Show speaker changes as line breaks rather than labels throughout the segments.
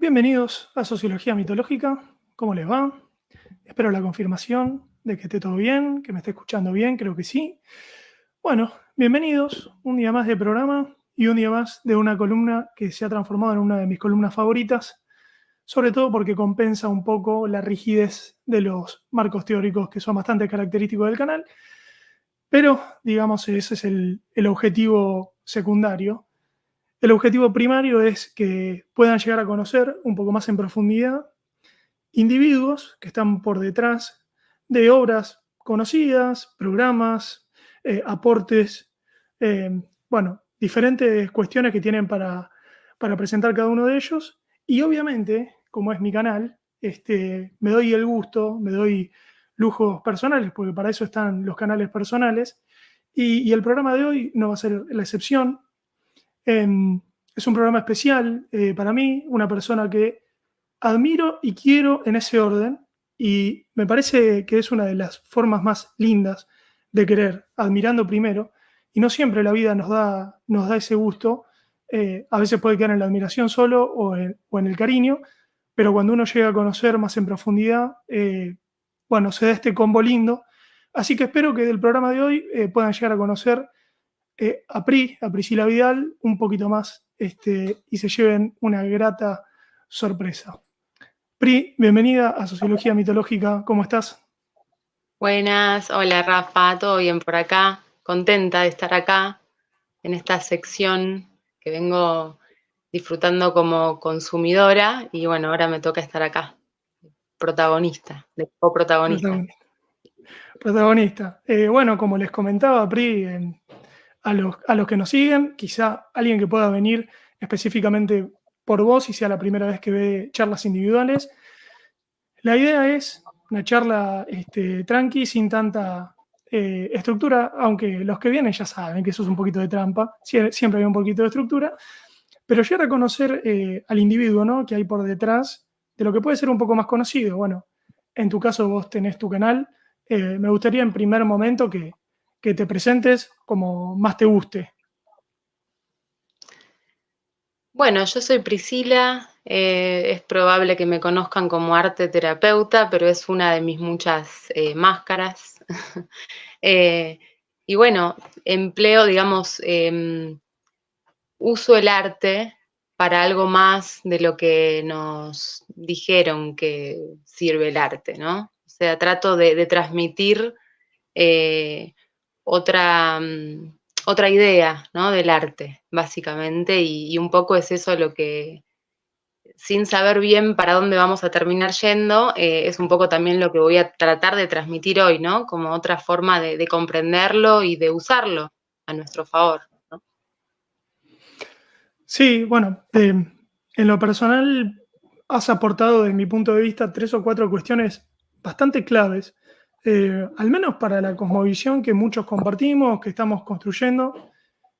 Bienvenidos a Sociología Mitológica. ¿Cómo les va? Espero la confirmación de que esté todo bien, que me esté escuchando bien, creo que sí. Bueno, bienvenidos. Un día más de programa y un día más de una columna que se ha transformado en una de mis columnas favoritas, sobre todo porque compensa un poco la rigidez de los marcos teóricos que son bastante característicos del canal, pero digamos ese es el objetivo secundario. El objetivo primario es que puedan llegar a conocer un poco más en profundidad individuos que están por detrás de obras conocidas, programas, aportes, eh, bueno, diferentes cuestiones que tienen para presentar cada uno de ellos. Y obviamente, como es mi canal, me doy el gusto, me doy lujos personales, porque para eso están los canales personales. Y el programa de hoy no va a ser la excepción. Es un programa especial para mí, una persona que admiro y quiero en ese orden, y me parece que es una de las formas más lindas de querer, admirando primero, y no siempre la vida nos da ese gusto. A veces puede quedar en la admiración solo o en el cariño, pero cuando uno llega a conocer más en profundidad, bueno, se da este combo lindo. Así que espero que del programa de hoy puedan llegar a conocer a Priscila Vidal un poquito más, y se lleven una grata sorpresa. Pri, bienvenida a Sociología Mitológica, ¿cómo estás?
Buenas, hola Rafa, ¿todo bien por acá? Contenta de estar acá en esta sección que vengo disfrutando como consumidora y bueno, ahora me toca estar acá, protagonista, de coprotagonista.
Protagonista. Protagonista. Bueno, como les comentaba, Pri, a los que nos siguen, quizá alguien que pueda venir específicamente por vos y sea la primera vez que ve charlas individuales. La idea es una charla tranqui, sin tanta estructura, aunque los que vienen ya saben que eso es un poquito de trampa, siempre hay un poquito de estructura, pero llegar a conocer al individuo, ¿no?, que hay por detrás de lo que puede ser un poco más conocido. Bueno, en tu caso vos tenés tu canal. Me gustaría en primer momento que te presentes como más te guste.
Bueno, yo soy Priscila, es probable que me conozcan como arte terapeuta, pero es una de mis muchas máscaras. Eh, y bueno, empleo, digamos, uso el arte para algo más de lo que nos dijeron que sirve el arte, ¿no? O sea, trato de transmitir eh, otra, otra idea, ¿no? Del arte, básicamente, y un poco es eso lo que, sin saber bien para dónde vamos a terminar yendo, es un poco también lo que voy a tratar de transmitir hoy, ¿no? Como otra forma de comprenderlo y de usarlo a nuestro favor, ¿no?
Sí, bueno, en lo personal has aportado desde mi punto de vista tres o cuatro cuestiones bastante claves, al menos para la cosmovisión que muchos compartimos, que estamos construyendo.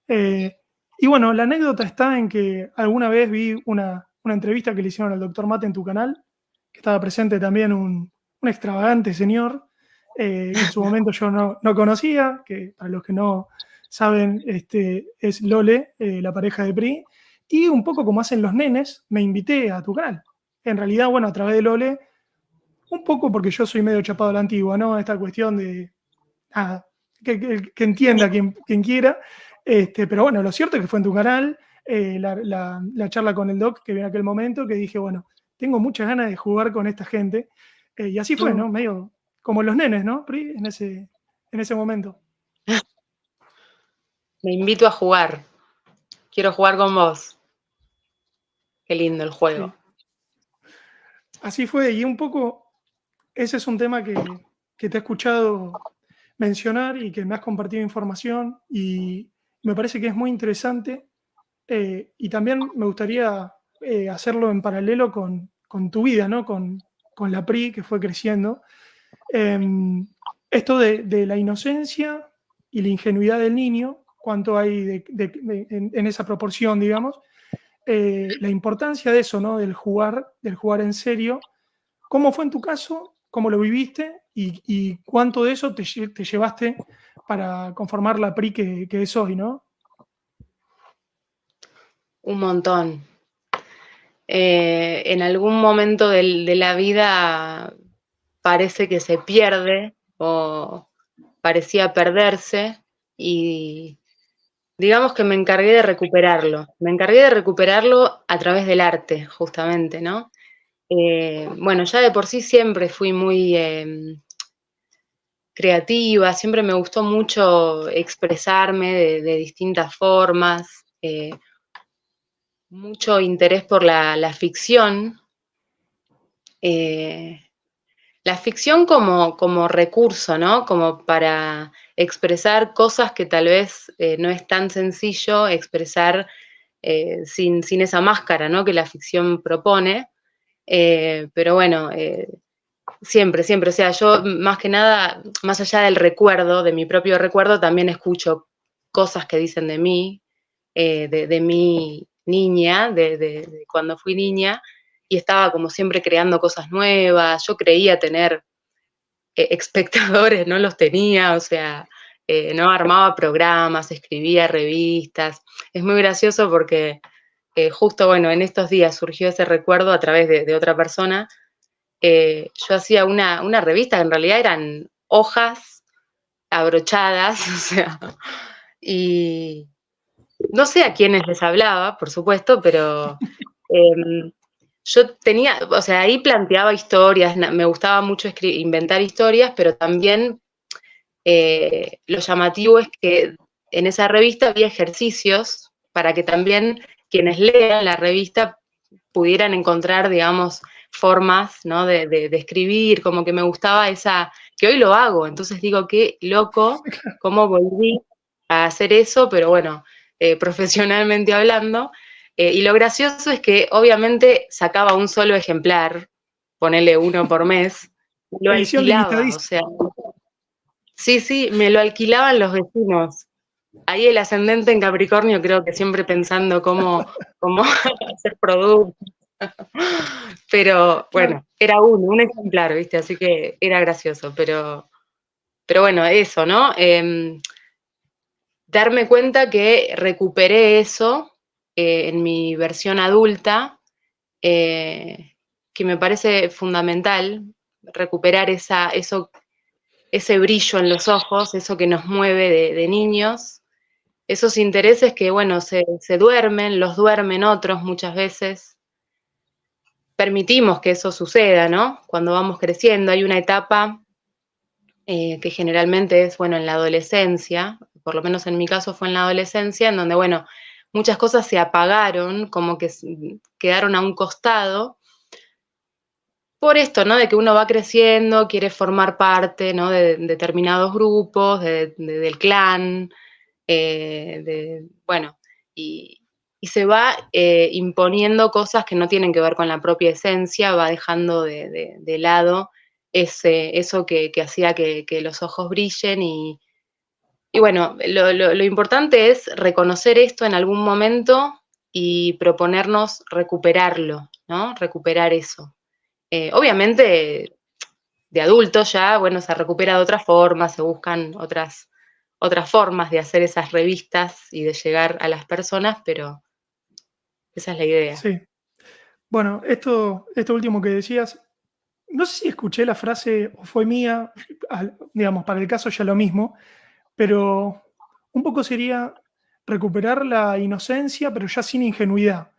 Eh, y bueno, la anécdota está en que alguna vez vi una entrevista que le hicieron al doctor Mate en tu canal, que estaba presente también un extravagante señor que en su momento yo no conocía, que para los que no saben es Lole, la pareja de Pri, y un poco como hacen los nenes, me invité a tu canal. En realidad, bueno, a través de Lole, un poco porque yo soy medio chapado a la antigua, ¿no? Esta cuestión de, nada, que entienda quien quiera. Pero bueno, lo cierto es que fue en tu canal, la charla con el doc que vi en aquel momento, que dije, bueno, tengo muchas ganas de jugar con esta gente. Y así fue,
Mm.
¿no? Medio como los nenes, ¿no, Pri? En ese momento.
Me invito a jugar. Quiero jugar con vos. Qué lindo el juego.
Sí. Así fue, y un poco ese es un tema que te he escuchado mencionar y que me has compartido información, y me parece que es muy interesante. Y también me gustaría hacerlo en paralelo con tu vida, ¿no? Con la PRI que fue creciendo. Eh, Esto de la inocencia y la ingenuidad del niño, cuánto hay en esa proporción, digamos. La importancia de eso, ¿no? Del jugar en serio. ¿Cómo fue en tu caso? ¿Cómo lo viviste? ¿Y cuánto de eso te llevaste para conformar la PRI que es hoy, ¿no?
Un montón. en algún momento de la vida parece que se pierde o parecía perderse y digamos que me encargué de recuperarlo. Me encargué de recuperarlo a través del arte, justamente, ¿no? Bueno, ya de por sí siempre fui muy creativa, siempre me gustó mucho expresarme de distintas formas, mucho interés por la ficción. La ficción como recurso, ¿no? Como para expresar cosas que tal vez no es tan sencillo expresar sin esa máscara, ¿no? Que la ficción propone. Pero bueno, siempre, siempre. O sea, yo más que nada, más allá del recuerdo, de mi propio recuerdo, también escucho cosas que dicen de mí, de mi niña, de cuando fui niña, y estaba como siempre creando cosas nuevas. Yo creía tener espectadores, no los tenía, o sea, no armaba programas, escribía revistas. Es muy gracioso porque justo, bueno, en estos días surgió ese recuerdo a través de otra persona. Yo hacía una revista que en realidad eran hojas abrochadas, o sea, y no sé a quiénes les hablaba, por supuesto, pero yo tenía, o sea, ahí planteaba historias, me gustaba mucho inventar historias, pero también lo llamativo es que en esa revista había ejercicios para que también quienes lean la revista pudieran encontrar, digamos, formas, ¿no? de escribir, como que me gustaba esa, que hoy lo hago, entonces digo, qué loco, cómo volví a hacer eso, pero bueno, profesionalmente hablando, y lo gracioso es que obviamente sacaba un solo ejemplar, ponele uno por mes, lo
Edición
alquilaba, o
limitadísima.
sea, sí, sí, me lo alquilaban los vecinos. Ahí el ascendente en Capricornio creo que siempre pensando cómo hacer productos. Pero
Claro.
bueno, era un ejemplar, ¿viste? Así que era gracioso, pero bueno, eso, ¿no? Darme cuenta que recuperé eso en mi versión adulta, que me parece fundamental, recuperar ese brillo en los ojos, eso que nos mueve de niños, esos intereses que, bueno, se duermen, los duermen otros muchas veces. Permitimos que eso suceda, ¿no? Cuando vamos creciendo, hay una etapa que generalmente es, bueno, en la adolescencia, por lo menos en mi caso fue en la adolescencia, en donde, bueno, muchas cosas se apagaron, como que quedaron a un costado, por esto, ¿no? De que uno va creciendo, quiere formar parte, ¿no? De determinados grupos, del clan, bueno, y se va imponiendo cosas que no tienen que ver con la propia esencia, va dejando de lado eso que hacía que los ojos brillen y bueno, lo importante es reconocer esto en algún momento y proponernos recuperarlo, ¿no? Recuperar eso. Obviamente de adultos ya, bueno, se recupera de otra forma, se buscan otras formas de hacer esas revistas y de llegar a las personas, pero esa es la idea.
Sí. Bueno, esto último que decías, no sé si escuché la frase o fue mía, digamos, para el caso ya lo mismo, pero un poco sería recuperar la inocencia, pero ya sin ingenuidad,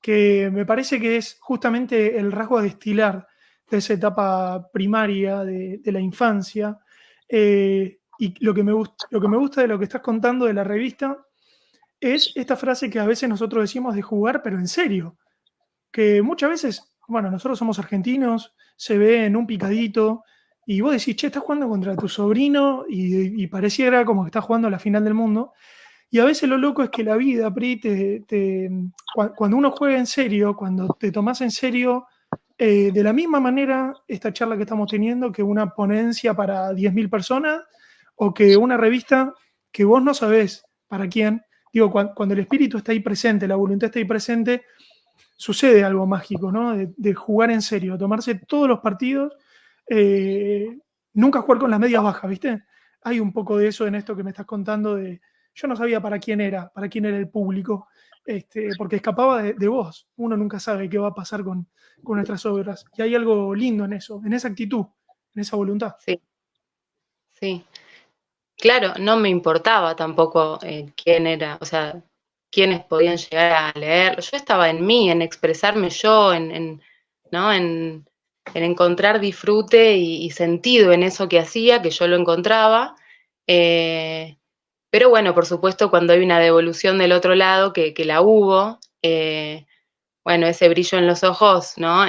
que me parece que es justamente el rasgo a destilar de esa etapa primaria de la infancia. Y lo que me gusta de lo que estás contando de la revista es esta frase que a veces nosotros decimos de jugar, pero en serio, que muchas veces, bueno, nosotros somos argentinos, se ve en un picadito, y vos decís, che, estás jugando contra tu sobrino y pareciera como que estás jugando a la final del mundo. Y a veces lo loco es que la vida, Pri, cuando uno juega en serio, cuando te tomás en serio, de la misma manera esta charla que estamos teniendo, que una ponencia para 10.000 personas o que una revista que vos no sabés para quién, digo, cuando el espíritu está ahí presente, la voluntad está ahí presente, sucede algo mágico, ¿no? De jugar en serio, tomarse todos los partidos, nunca jugar con las medias bajas, ¿viste? Hay un poco de eso en esto que me estás contando de yo no sabía para quién era el público, porque escapaba de vos. Uno nunca sabe qué va a pasar con nuestras obras. Y hay algo lindo en eso, en esa actitud, en esa voluntad.
Sí, sí. Claro, no me importaba tampoco quién era, o sea, quiénes podían llegar a leer. Yo estaba en mí, en expresarme yo, ¿no? En encontrar disfrute y sentido en eso que hacía, que yo lo encontraba. Pero bueno, por supuesto, cuando hay una devolución del otro lado, que la hubo, bueno, ese brillo en los ojos, ¿no?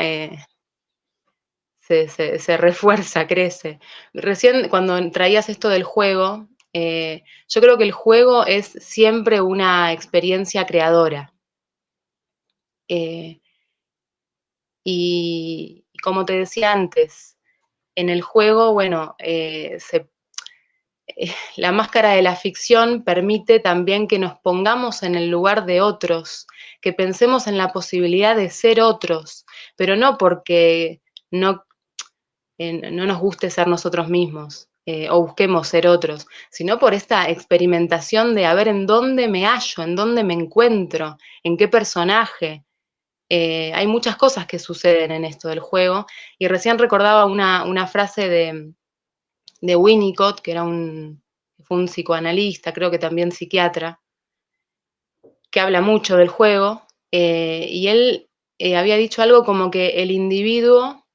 Se refuerza, crece. Recién cuando traías esto del juego, yo creo que el juego es siempre una experiencia creadora. Eh, y como te decía antes, en el juego, bueno, la máscara de la ficción permite también que nos pongamos en el lugar de otros, que pensemos en la posibilidad de ser otros, pero no porque no no nos guste ser nosotros mismos o busquemos ser otros, sino por esta experimentación de a ver en dónde me hallo, en dónde me encuentro, en qué personaje. Hay muchas cosas que suceden en esto del juego y recién recordaba una frase de Winnicott, que fue un psicoanalista, creo que también psiquiatra, que habla mucho del juego, y él había dicho algo como que el individuo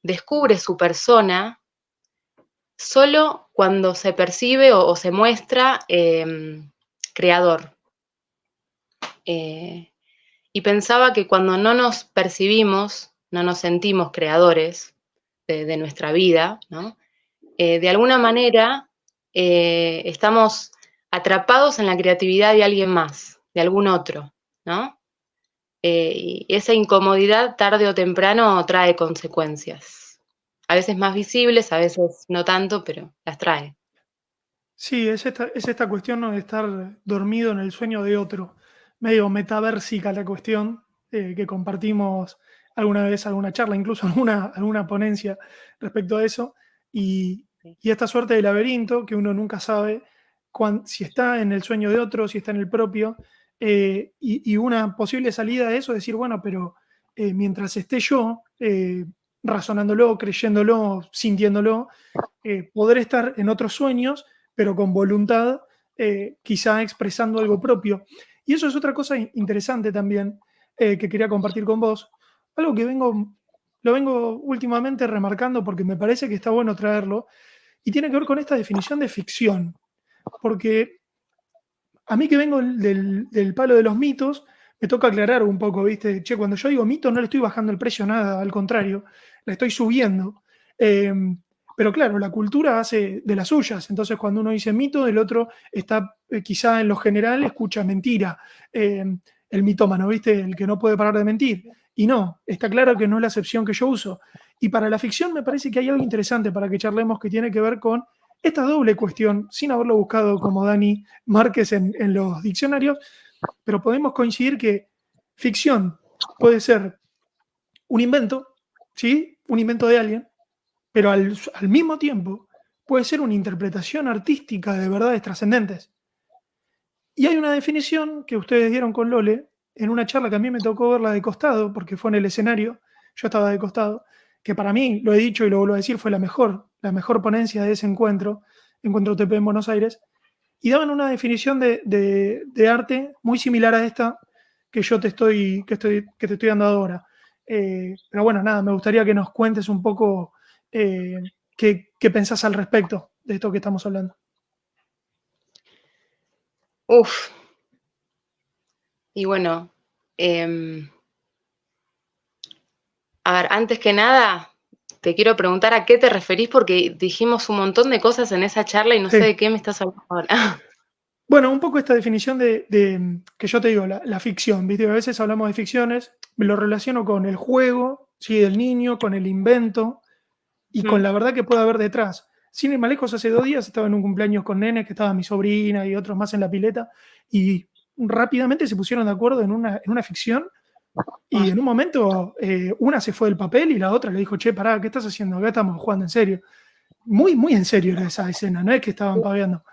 descubre su persona solo cuando se percibe o se muestra creador. Y pensaba que cuando no nos percibimos, no nos sentimos creadores de nuestra vida, ¿no? De alguna manera estamos atrapados en la creatividad de alguien más, de algún otro, ¿no? Y esa incomodidad tarde o temprano trae consecuencias. A veces más visibles, a veces no tanto, pero las trae.
Sí, es esta cuestión, ¿no?, de estar dormido en el sueño de otro, medio metaversica la cuestión, que compartimos alguna vez, alguna charla, incluso alguna ponencia respecto a eso, y,
Sí.
y esta suerte de laberinto que uno nunca sabe si está en el sueño de otro, si está en el propio, y una posible salida de eso es decir, bueno, pero mientras esté yo razonándolo, creyéndolo, sintiéndolo, poder estar en otros sueños pero con voluntad, quizá expresando algo propio. Y eso es otra cosa interesante también que quería compartir con vos. Algo que lo vengo últimamente remarcando porque me parece que está bueno traerlo, y tiene que ver con esta definición de ficción. Porque a mí que vengo del palo de los mitos, me toca aclarar un poco, ¿viste? Che, cuando yo digo mito no le estoy bajando el precio a nada, al contrario, le estoy subiendo. Eh, pero claro, la cultura hace de las suyas, entonces cuando uno dice mito, el otro está quizá en lo general escucha mentira, el mitómano, ¿viste? El que no puede parar de mentir. Y no, está claro que no es la acepción que yo uso. Y para la ficción me parece que hay algo interesante para que charlemos que tiene que ver con esta doble cuestión, sin haberlo buscado como Dani Márquez en los diccionarios, pero podemos coincidir que ficción puede ser un invento, ¿sí? Un invento de alguien, pero al mismo tiempo puede ser una interpretación artística de verdades trascendentes. Y hay una definición que ustedes dieron con Lole en una charla que a mí me tocó verla de costado, porque fue en el escenario, yo estaba de costado, que para mí, lo he dicho y lo vuelvo a decir, fue la mejor ponencia de ese encuentro TP en Buenos Aires, y daban una definición de arte muy similar a esta que yo te estoy dando ahora. Pero bueno, nada, me gustaría que nos cuentes un poco qué pensás al respecto de esto que estamos hablando.
Uf. Y bueno, a ver, antes que nada, te quiero preguntar a qué te referís, porque dijimos un montón de cosas en esa charla y no sé
Sí.
de qué me estás hablando ahora.
Bueno, un poco esta definición que yo te digo, la ficción, ¿viste? A veces hablamos de ficciones, me lo relaciono con el juego, ¿sí?, del niño, con el invento y con la verdad que puede haber detrás. Sin ir más lejos, hace 2 días estaba en un cumpleaños con nenes, que estaba mi sobrina y otros más en la pileta, y rápidamente se pusieron de acuerdo en una ficción, y en un momento una se fue del papel y la otra le dijo, che, pará, ¿qué estás haciendo? Acá estamos jugando en serio. Muy, muy en serio era esa escena, no es que estaban paveando.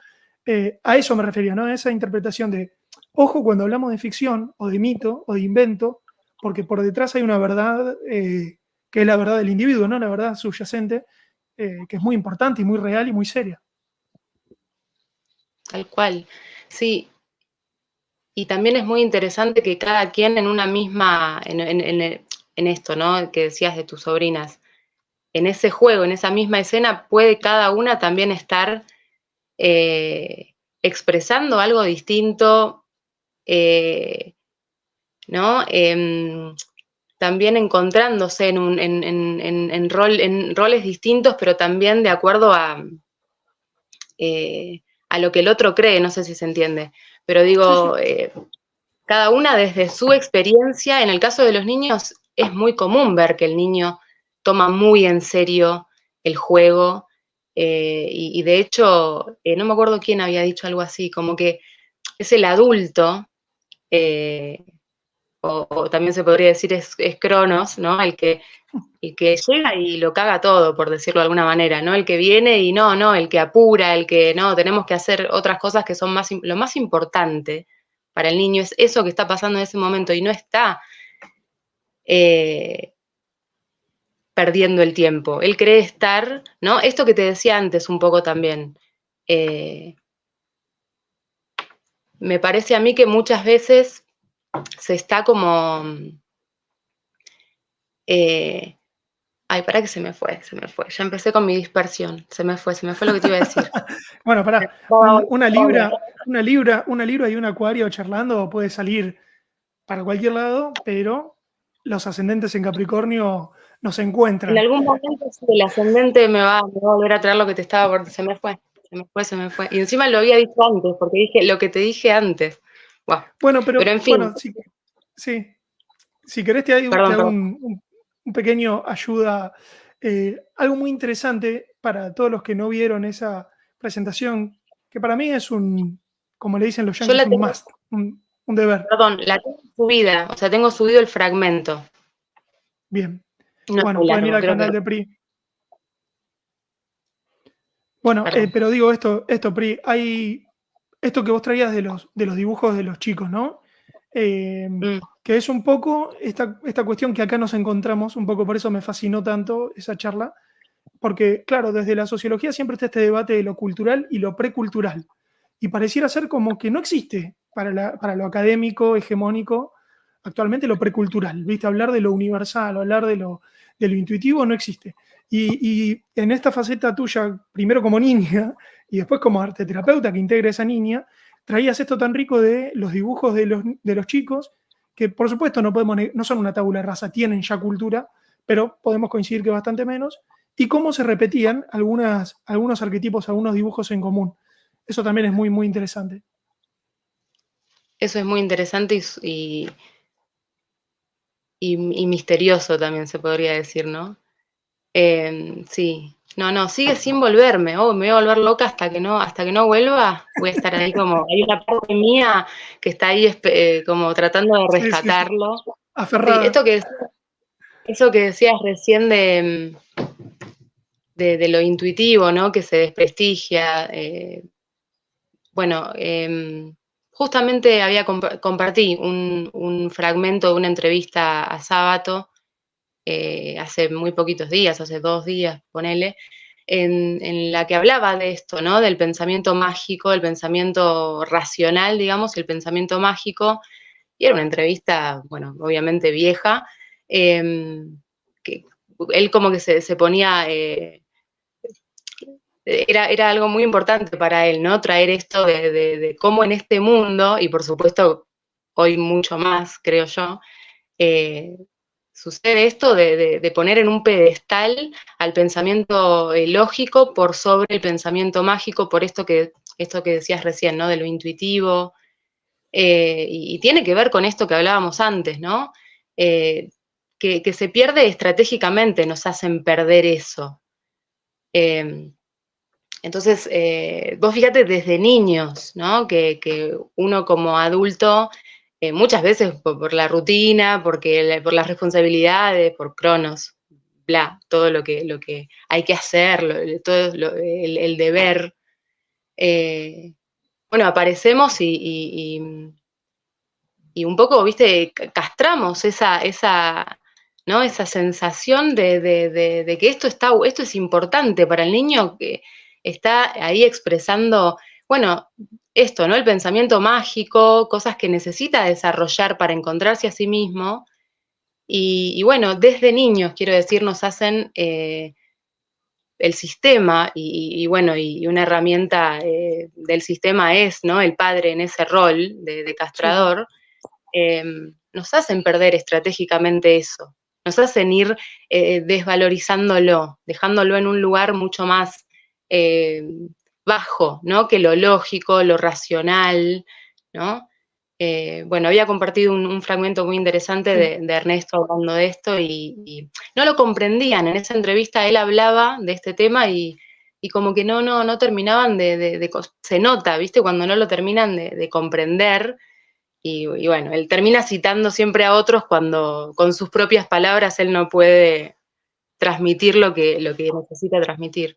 A eso me refería, ¿no? A esa interpretación de, ojo cuando hablamos de ficción o de mito o de invento, porque por detrás hay una verdad que es la verdad del individuo, ¿no? La verdad subyacente, que es muy importante y muy real y muy seria.
Tal cual. Sí, y también es muy interesante que cada quien en una misma, en esto, ¿no? Que decías de tus sobrinas, en ese juego, en esa misma escena, puede cada una también estar expresando algo distinto, ¿no? También encontrándose en roles distintos, pero también de acuerdo a lo que el otro cree, no sé si se entiende. Pero
Sí, sí.
digo, cada una desde su experiencia, en el caso de los niños, es muy común ver que el niño toma muy en serio el juego, y de hecho, no me acuerdo quién había dicho algo así, como que es el adulto, eh, o también se podría decir es Cronos, ¿no? El que llega y lo caga todo, por decirlo de alguna manera, ¿no? El que viene y no, el que apura, el que no, tenemos que hacer otras cosas que son lo más importante para el niño es eso que está pasando en ese momento y no está eh, perdiendo el tiempo. Él cree estar, ¿no? Esto que te decía antes un poco también. eh, Me parece a mí que muchas veces se está como... eh, Ay, para que se me fue. Ya empecé con mi dispersión. Se me fue lo que te iba a decir.
Bueno, pará,
No,
una libra y un acuario charlando puede salir para cualquier lado, pero los ascendentes en Capricornio no se
en
encuentran.
algún momento sí, el ascendente me va a volver a traer lo que te estaba por... Se me fue. Y encima lo había dicho antes, porque dije lo que te dije antes. Buah.
Bueno,
Pero
pero
en fin,
bueno, sí, sí. Si querés te hago
perdón.
un pequeño ayuda, algo muy interesante para todos los que no vieron esa presentación, que para mí es como le dicen los
Yo
yankees,
la
un
tengo,
must, un deber.
perdón, la tengo subida, o sea, tengo subido el fragmento.
Bien.
No es
Bueno,
muy
pueden ir
largo,
al
creo que,
canal de PRI. Bueno,
perdón.
pero digo esto, Pri, hay esto que vos traías de los dibujos de los chicos, ¿no? Eh,
Mm,
que es un poco esta cuestión que acá nos encontramos, un poco por eso me fascinó tanto esa charla, porque claro, desde la sociología siempre está este debate de lo cultural y lo precultural, y pareciera ser como que no existe para lo académico, hegemónico, actualmente lo precultural, ¿viste? Hablar de lo universal, hablar de lo intuitivo no existe. Y en esta faceta tuya, primero como niña y después como arte terapeuta que integra esa niña, traías esto tan rico de los dibujos de los chicos, que por supuesto no son una tabula rasa, tienen ya cultura, pero podemos coincidir que bastante menos, y cómo se repetían algunos arquetipos, algunos dibujos en común. Eso también es muy, muy interesante.
Eso es muy interesante y misterioso también se podría decir, ¿no? Sí. No, sigue sin volverme. Oh, me voy a volver loca hasta que no vuelva. Voy a estar ahí como, hay una parte mía que está ahí como tratando de
Sí, sí, sí.
rescatarlo. Sí,
Aferrada.
eso que decías recién de lo intuitivo, ¿no? Que se desprestigia. Bueno, justamente compartí un fragmento de una entrevista a Sábato hace muy poquitos días, hace 2 días, ponele, en la que hablaba de esto, ¿no? Del pensamiento mágico, del pensamiento racional, digamos, y el pensamiento mágico. Y era una entrevista, bueno, obviamente vieja, que él como que se ponía... era algo muy importante para él, ¿no? Traer esto de cómo en este mundo, y por supuesto hoy mucho más, creo yo, eh, sucede esto de poner en un pedestal al pensamiento lógico por sobre el pensamiento mágico, por esto que decías recién, ¿no? De lo intuitivo, y tiene que ver con esto que hablábamos antes, ¿no? Que se pierde estratégicamente, nos hacen perder eso. Entonces, vos fíjate desde niños, ¿no? Que uno como adulto, muchas veces por la rutina, por las responsabilidades, por cronos, bla, todo lo que hay que hacer, todo el deber, bueno, aparecemos y un poco, viste, castramos ¿no? Esa sensación de que esto es importante para el niño que está ahí expresando, bueno, esto, ¿no? El pensamiento mágico, cosas que necesita desarrollar para encontrarse a sí mismo. Y bueno, desde niños, quiero decir, nos hacen el sistema bueno, y una herramienta del sistema es, ¿no? El padre en ese rol de
Sí, sí.
castrador, nos hacen perder estratégicamente eso, nos hacen ir desvalorizándolo, dejándolo en un lugar mucho más eh, bajo, ¿no? Que lo lógico, lo racional, ¿no? Bueno, había compartido un fragmento muy interesante
Sí.
de Ernesto hablando de esto y no lo comprendían. En esa entrevista él hablaba de este tema y como que no terminaban se nota, ¿viste? Cuando no lo terminan de comprender. Y bueno, él termina citando siempre a otros cuando con sus propias palabras él no puede transmitir lo que necesita transmitir.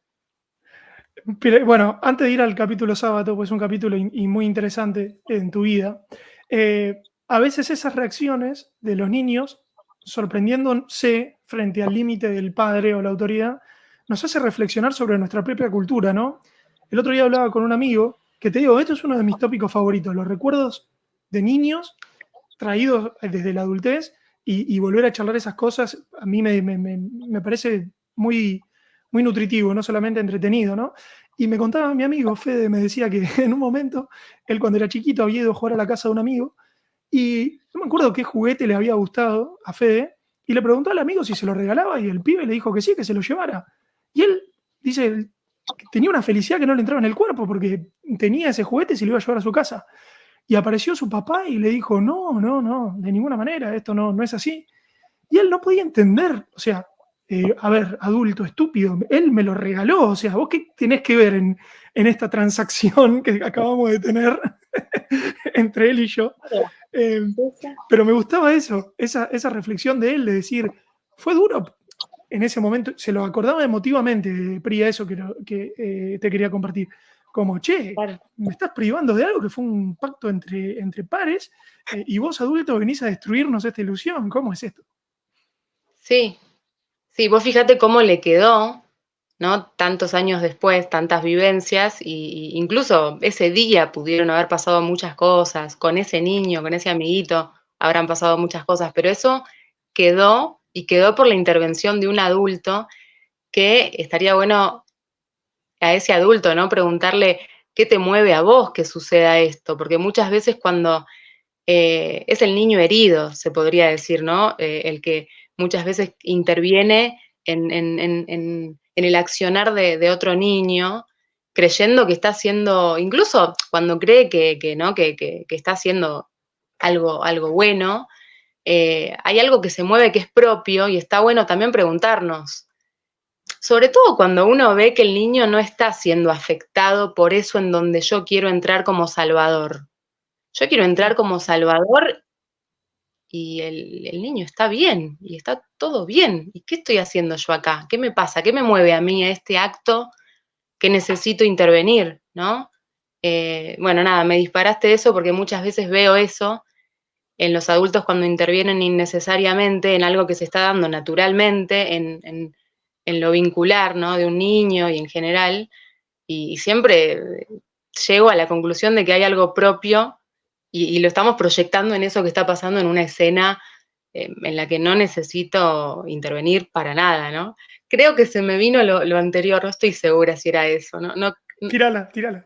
Pero, bueno, antes de ir al capítulo sábado, pues es un capítulo y muy interesante en tu vida, a veces esas reacciones de los niños, sorprendiéndose frente al límite del padre o la autoridad, nos hace reflexionar sobre nuestra propia cultura, ¿no? El otro día hablaba con un amigo que te digo, esto es uno de mis tópicos favoritos, los recuerdos de niños traídos desde la adultez y volver a charlar esas cosas, a mí me parece muy, muy nutritivo, no solamente entretenido, ¿no? Y me contaba mi amigo Fede, me decía que en un momento, él cuando era chiquito había ido a jugar a la casa de un amigo y no me acuerdo qué juguete le había gustado a Fede y le preguntó al amigo si se lo regalaba y el pibe le dijo que sí, que se lo llevara. Y él dice que tenía una felicidad que no le entraba en el cuerpo porque tenía ese juguete y se lo iba a llevar a su casa. Y apareció su papá y le dijo, no, no, no, de ninguna manera, esto no es así. Y él no podía entender, o sea, a ver, adulto, estúpido, él me lo regaló, o sea, vos qué tenés que ver en esta transacción que acabamos de tener entre él y yo. Eh, pero me gustaba eso, esa reflexión de él, de decir, fue duro en ese momento, se lo acordaba emotivamente, Priya, eso que te quería compartir. Como, che,
Claro.
me estás privando de algo que fue un pacto entre pares y vos, adulto, venís a destruirnos esta ilusión. ¿Cómo es esto?
Sí, sí, vos fíjate cómo le quedó, ¿no? Tantos años después, tantas vivencias, y incluso ese día pudieron haber pasado muchas cosas, con ese niño, con ese amiguito, habrán pasado muchas cosas, pero eso quedó y quedó por la intervención de un adulto que estaría bueno a ese adulto, ¿no? Preguntarle qué te mueve a vos que suceda esto, porque muchas veces cuando es el niño herido, se podría decir, ¿no? El que muchas veces interviene en el accionar de otro niño, creyendo que está haciendo, incluso cuando cree ¿no? que está haciendo algo bueno, hay algo que se mueve que es propio y está bueno también preguntarnos, sobre todo cuando uno ve que el niño no está siendo afectado por eso en donde yo quiero entrar como salvador. Yo quiero entrar
Sí.
como salvador y el niño está bien y está todo bien. ¿Y qué estoy haciendo yo acá? ¿Qué me pasa? ¿Qué me mueve a mí a este acto que necesito intervenir? ¿No? Bueno, nada, me disparaste eso porque muchas veces veo eso en los adultos cuando intervienen innecesariamente en algo que se está dando naturalmente, en lo vincular, ¿no? De un niño y en general. Y siempre llego a la conclusión de que hay algo propio y lo estamos proyectando en eso que está pasando en una escena en la que no necesito intervenir para nada, ¿no? Creo que se me vino lo anterior, no estoy segura si era eso, ¿no? No,
Tírala, tírala.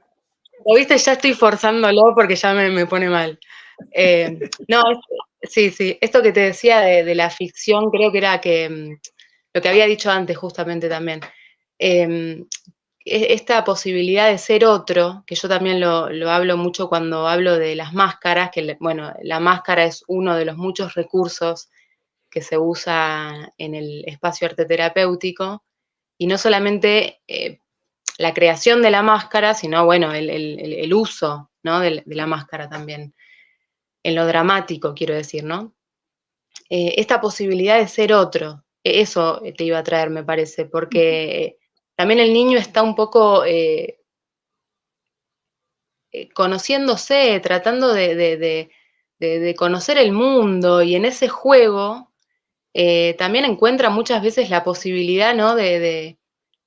lo viste, ya estoy forzándolo porque ya me pone mal. No, sí, sí, esto que te decía de la ficción, creo que era que lo que había dicho antes justamente también. Eh, Esta posibilidad de ser otro, que yo también lo hablo mucho cuando hablo de las máscaras, que bueno, la máscara es uno de los muchos recursos que se usa en el espacio arte terapéutico, y no solamente la creación de la máscara, sino bueno, el uso, ¿no? de la máscara también, en lo dramático, quiero decir, ¿no? Esta posibilidad de ser otro, eso te iba a traer, me parece, porque también el niño está un poco conociéndose, tratando de conocer el mundo, y en ese juego también encuentra muchas veces la posibilidad, ¿no? Qué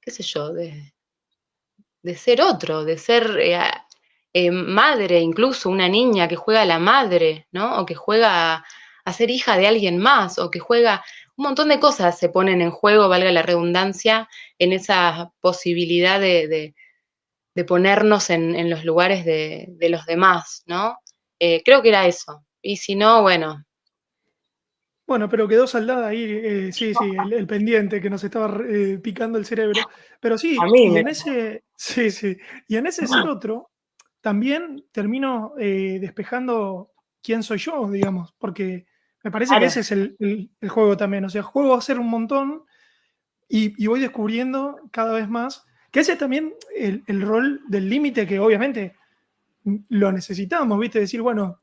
sé yo, de ser otro, de ser madre, incluso una niña que juega a la madre, ¿no? O que juega a ser hija de alguien más, o que juega, un montón de cosas se ponen en juego, valga la redundancia, en esa posibilidad de ponernos en los lugares de los demás, ¿no? Creo que era eso. Y si no, bueno.
Bueno, pero quedó saldada ahí, sí, sí, el pendiente que nos estaba picando el cerebro. Pero
A
sí,
mí
y
me...
en ese, sí, sí, y en ese ser otro, también termino despejando quién soy yo, digamos, porque me parece que
Claro.
ese es el juego también. O sea, juego a ser un montón y voy descubriendo cada vez más que ese es también el rol del límite que obviamente lo necesitamos, ¿viste? Decir, bueno,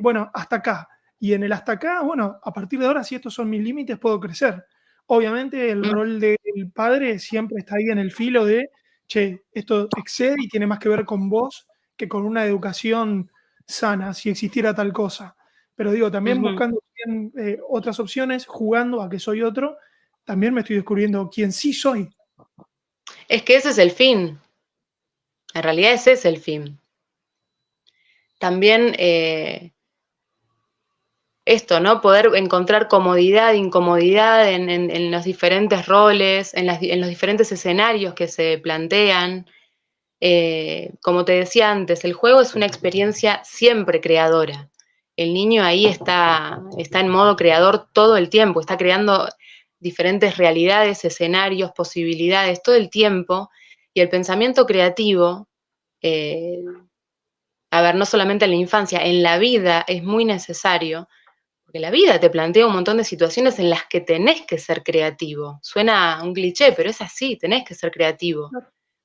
bueno, hasta acá. Y en el hasta acá, bueno, a partir de ahora, si estos son mis límites, puedo crecer. Obviamente el
Mm,
rol del padre siempre está ahí en el filo de, che, esto excede y tiene más que ver con vos que con una educación sana, si existiera tal cosa. Pero digo, también
ujú.
buscando otras opciones, jugando a que soy otro, también me estoy descubriendo quién sí soy.
Es que ese es el fin. En realidad ese es el fin. También esto, ¿no? Poder encontrar comodidad, incomodidad en los diferentes roles, en los diferentes escenarios que se plantean. Como te decía antes, el juego es una experiencia siempre creadora. El niño ahí está en modo creador todo el tiempo, está creando diferentes realidades, escenarios, posibilidades todo el tiempo, y el pensamiento creativo, eh, a ver, no solamente en la infancia, en la vida es muy necesario, porque la vida te plantea un montón de situaciones en las que tenés que ser creativo. Suena un cliché, pero es así, tenés que ser creativo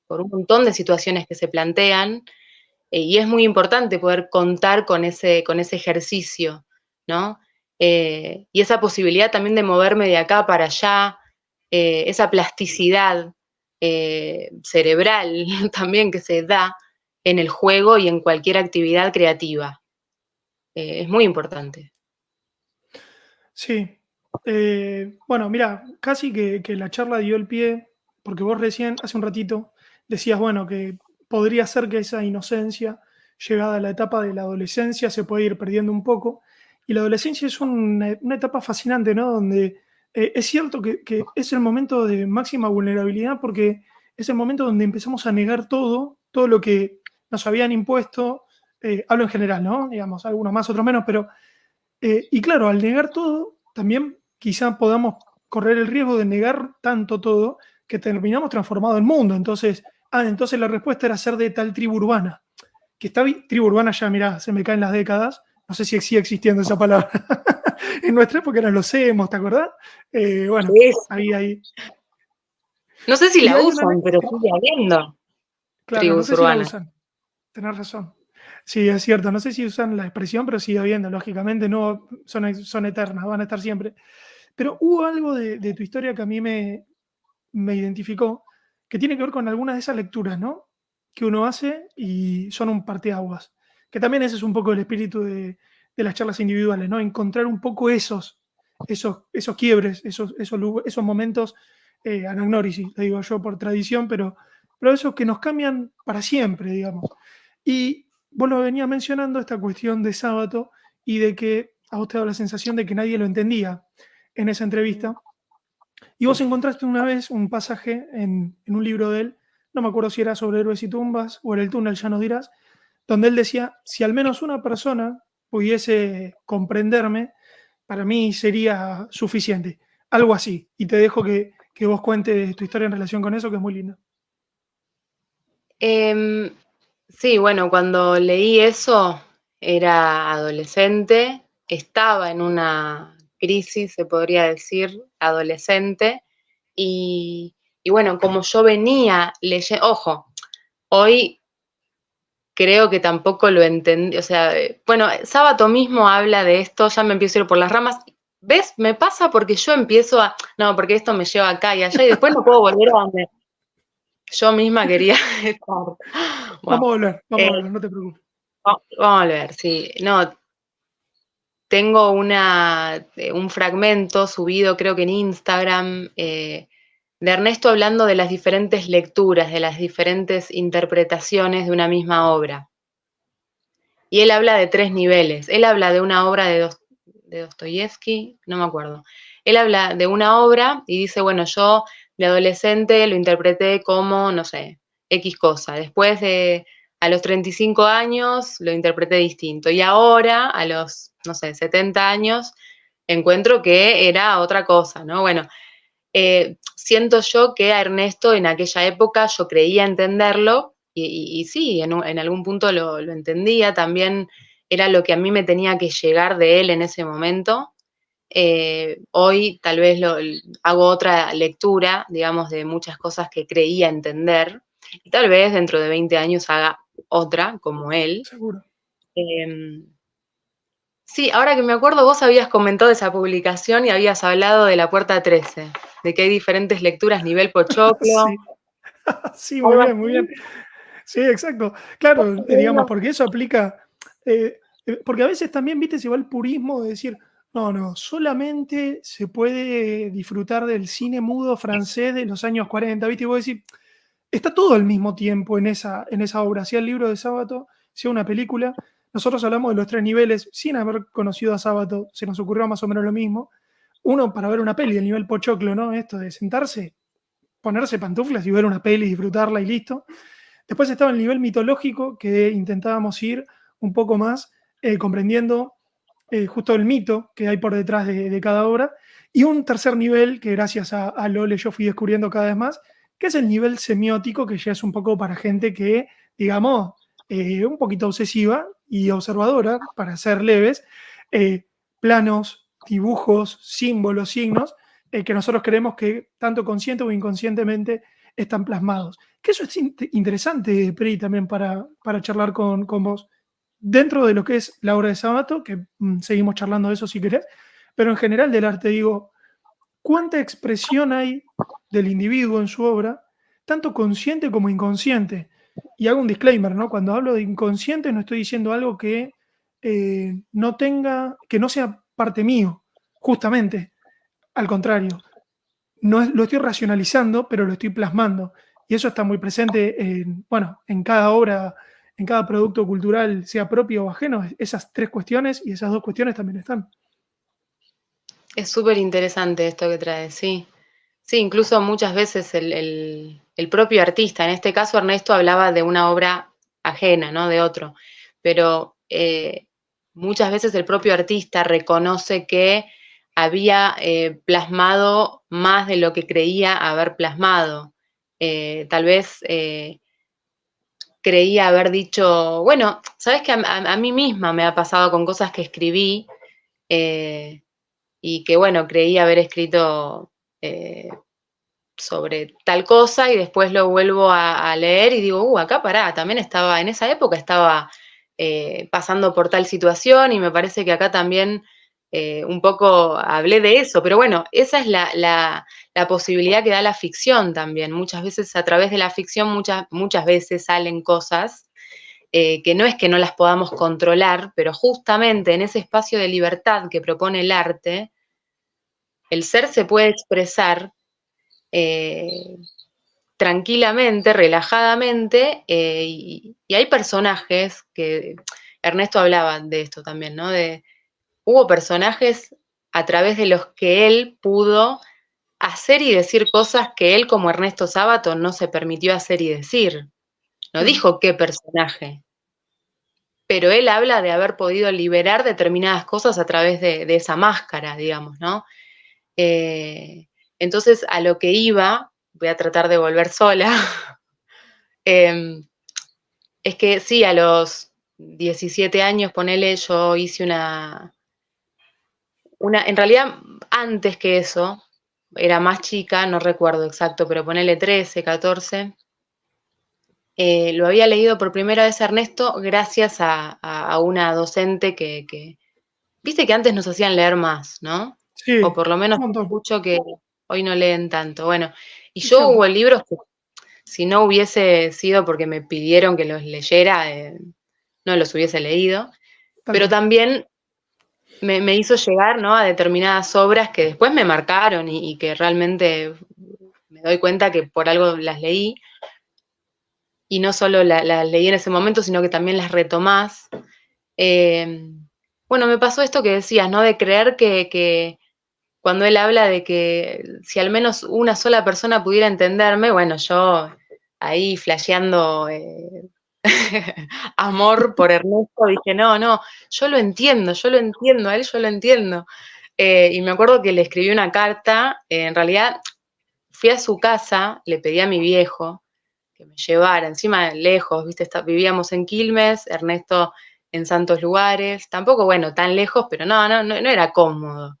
por un montón de situaciones que se plantean, y es muy importante poder contar con ese ejercicio, ¿no? Y esa posibilidad también de moverme de acá para allá, esa plasticidad cerebral también que se da en el juego y en cualquier actividad creativa. Es muy importante.
Sí. Bueno, mira, casi que la charla dio el pie, porque vos recién, hace un ratito, decías, bueno, que podría ser que esa inocencia, llegada a la etapa de la adolescencia, se puede ir perdiendo un poco. Y la adolescencia es una etapa fascinante, ¿no? Donde es cierto que es el momento de máxima vulnerabilidad, porque es el momento donde empezamos a negar todo, todo lo que nos habían impuesto. Hablo en general, ¿no? Digamos, algunos más, otros menos, pero y claro, al negar todo, también quizá podamos correr el riesgo de negar tanto todo que terminamos transformado el mundo. Entonces, entonces la respuesta era ser de tal tribu urbana. Que está tribu urbana ya, mirá, se me caen las décadas. No sé si sigue existiendo esa palabra. En nuestra época eran los emos, ¿te acordás? Bueno,
Sí.
ahí.
No sé si
Y
la
hay una
usan, pero
anécdota,
sigue habiendo
claro, no
tribus
sé si la
urbanas.
usan. Tenés razón. Sí, es cierto. No sé si usan la expresión, pero sigue habiendo. Lógicamente no son eternas, van a estar siempre. Pero hubo algo de tu historia que a mí me identificó, que tiene que ver con algunas de esas lecturas, ¿no? Que uno hace y son un parteaguas. Que también ese es un poco el espíritu de las charlas individuales, ¿no? Encontrar un poco esos quiebres, esos momentos, anagnórisis, le digo yo por tradición, pero esos que nos cambian para siempre, digamos. Y vos lo venías mencionando, esta cuestión de sábado y de que a vos te da la sensación de que nadie lo entendía en esa entrevista. Y vos encontraste una vez un pasaje en un libro de él, no me acuerdo si era sobre héroes y tumbas o era el túnel, ya nos dirás, donde él decía, si al menos una persona pudiese comprenderme, para mí sería suficiente. Algo así. Y te dejo que vos cuentes tu historia en relación con eso, que es muy linda.
Em, sí, bueno, cuando leí eso era adolescente, estaba en una crisis, se podría decir, adolescente, y bueno, como yo venía leyendo, ojo, hoy creo que tampoco lo entendí, o sea, bueno, Sábato mismo habla de esto, ya me empiezo a ir por las ramas. ¿Ves? Me pasa porque yo empiezo no, porque esto me lleva acá y allá y después no puedo volver a donde, yo misma quería estar. Bueno,
Vamos a volver, no te preocupes.
vamos a ver, sí. No, tengo un fragmento subido, creo que en Instagram, de Ernesto hablando de las diferentes lecturas, de las diferentes interpretaciones de una misma obra. Y él habla de 3 niveles. Él habla de una obra de Dostoyevsky, no me acuerdo. Él habla de una obra y dice, bueno, yo de adolescente lo interpreté como, no sé, X cosa. Después a los 35 años lo interpreté distinto. Y ahora, a los, no sé, 70 años, encuentro que era otra cosa, ¿no? Bueno, siento yo que a Ernesto en aquella época yo creía entenderlo y sí, en algún punto lo entendía, también era lo que a mí me tenía que llegar de él en ese momento. Hoy tal vez hago otra lectura, digamos, de muchas cosas que creía entender y tal vez dentro de 20 años haga otra como él.
Seguro.
Sí, ahora que me acuerdo, vos habías comentado esa publicación y habías hablado de la puerta 13, de que hay diferentes lecturas nivel pochoclo,
Sí, sí, muy
algo
bien, muy bien.
así.
Sí, exacto. Claro, digamos, porque eso aplica, porque a veces también, viste, se va el purismo de decir, no, no, solamente se puede disfrutar del cine mudo francés de los años 40, viste, y vos decís, está todo al mismo tiempo en esa obra, sea el libro de Sábato, sea una película. Nosotros hablamos de los 3 niveles, sin haber conocido a Sábato, se nos ocurrió más o menos lo mismo. Uno para ver una peli, el nivel pochoclo, ¿no? Esto de sentarse, ponerse pantuflas y ver una peli, disfrutarla y listo. Después estaba el nivel mitológico, que intentábamos ir un poco más comprendiendo justo el mito que hay por detrás de cada obra. Y un tercer nivel, que gracias a Lole yo fui descubriendo cada vez más, que es el nivel semiótico, que ya es un poco para gente que, digamos, un poquito obsesiva y observadora, para ser leves, planos, dibujos, símbolos, signos, que nosotros creemos que tanto consciente o inconscientemente están plasmados. Que eso es interesante, Pri, también para charlar con vos. Dentro de lo que es la obra de Sabato, que seguimos charlando de eso si querés, pero en general del arte, digo, ¿cuánta expresión hay del individuo en su obra, tanto consciente como inconsciente? Y hago un disclaimer, ¿no? Cuando hablo de inconsciente no estoy diciendo algo que no tenga, que no sea parte mío, justamente, al contrario no es, lo estoy racionalizando, pero lo estoy plasmando. Y eso está muy presente en, bueno, en cada obra, en cada producto cultural, sea propio o ajeno. Esas 3 cuestiones y esas 2 cuestiones también están.
Es súper interesante esto que traes, sí. Sí, incluso muchas veces el propio artista, en este caso Ernesto hablaba de una obra ajena, ¿no? De otro, pero muchas veces el propio artista reconoce que había plasmado más de lo que creía haber plasmado. Tal vez creía haber dicho, bueno, sabes que a mí misma me ha pasado con cosas que escribí eh, y que, bueno, creí haber escrito eh, sobre tal cosa y después lo vuelvo a leer y digo, acá pará, también estaba, en esa época estaba pasando por tal situación y me parece que acá también un poco hablé de eso, pero bueno, esa es la posibilidad que da la ficción también. Muchas veces a través de la ficción, muchas veces salen cosas que no es que no las podamos controlar, pero justamente en ese espacio de libertad que propone el arte, el ser se puede expresar eh, tranquilamente, relajadamente, y hay personajes que, Ernesto hablaba de esto también, ¿no? Hubo personajes a través de los que él pudo hacer y decir cosas que él como Ernesto Sábato no se permitió hacer y decir. No
Claro.
dijo qué personaje, pero él habla de haber podido liberar determinadas cosas a través de esa máscara, digamos, ¿no? Eh, entonces, a lo que iba, voy a tratar de volver sola, es que sí, a los 17 años, ponele, yo hice en realidad antes que eso, era más chica, no recuerdo exacto, pero ponele 13, 14, lo había leído por primera vez Ernesto gracias a una docente viste que antes nos hacían leer más, ¿no? O
Sí,
por lo menos
un montón.
escucho que hoy no leen tanto. Bueno, y
Es
yo
cierto.
hubo libros que si no hubiese sido porque me pidieron que los leyera, no los hubiese leído, pero también me hizo llegar, ¿no?, a determinadas obras que después me marcaron y que realmente me doy cuenta que por algo las leí, y no solo las leí en ese momento, sino que también las retomás. Bueno, me pasó esto que decías, ¿no?, de creer que cuando él habla de que si al menos una sola persona pudiera entenderme, bueno, yo ahí flasheando amor por Ernesto, dije, no, yo lo entiendo, a él yo lo entiendo. Y me acuerdo que le escribí una carta, en realidad fui a su casa, le pedí a mi viejo que me llevara, encima lejos, ¿viste? Vivíamos en Quilmes, Ernesto en Santos Lugares, tampoco, bueno, tan lejos, pero no era cómodo.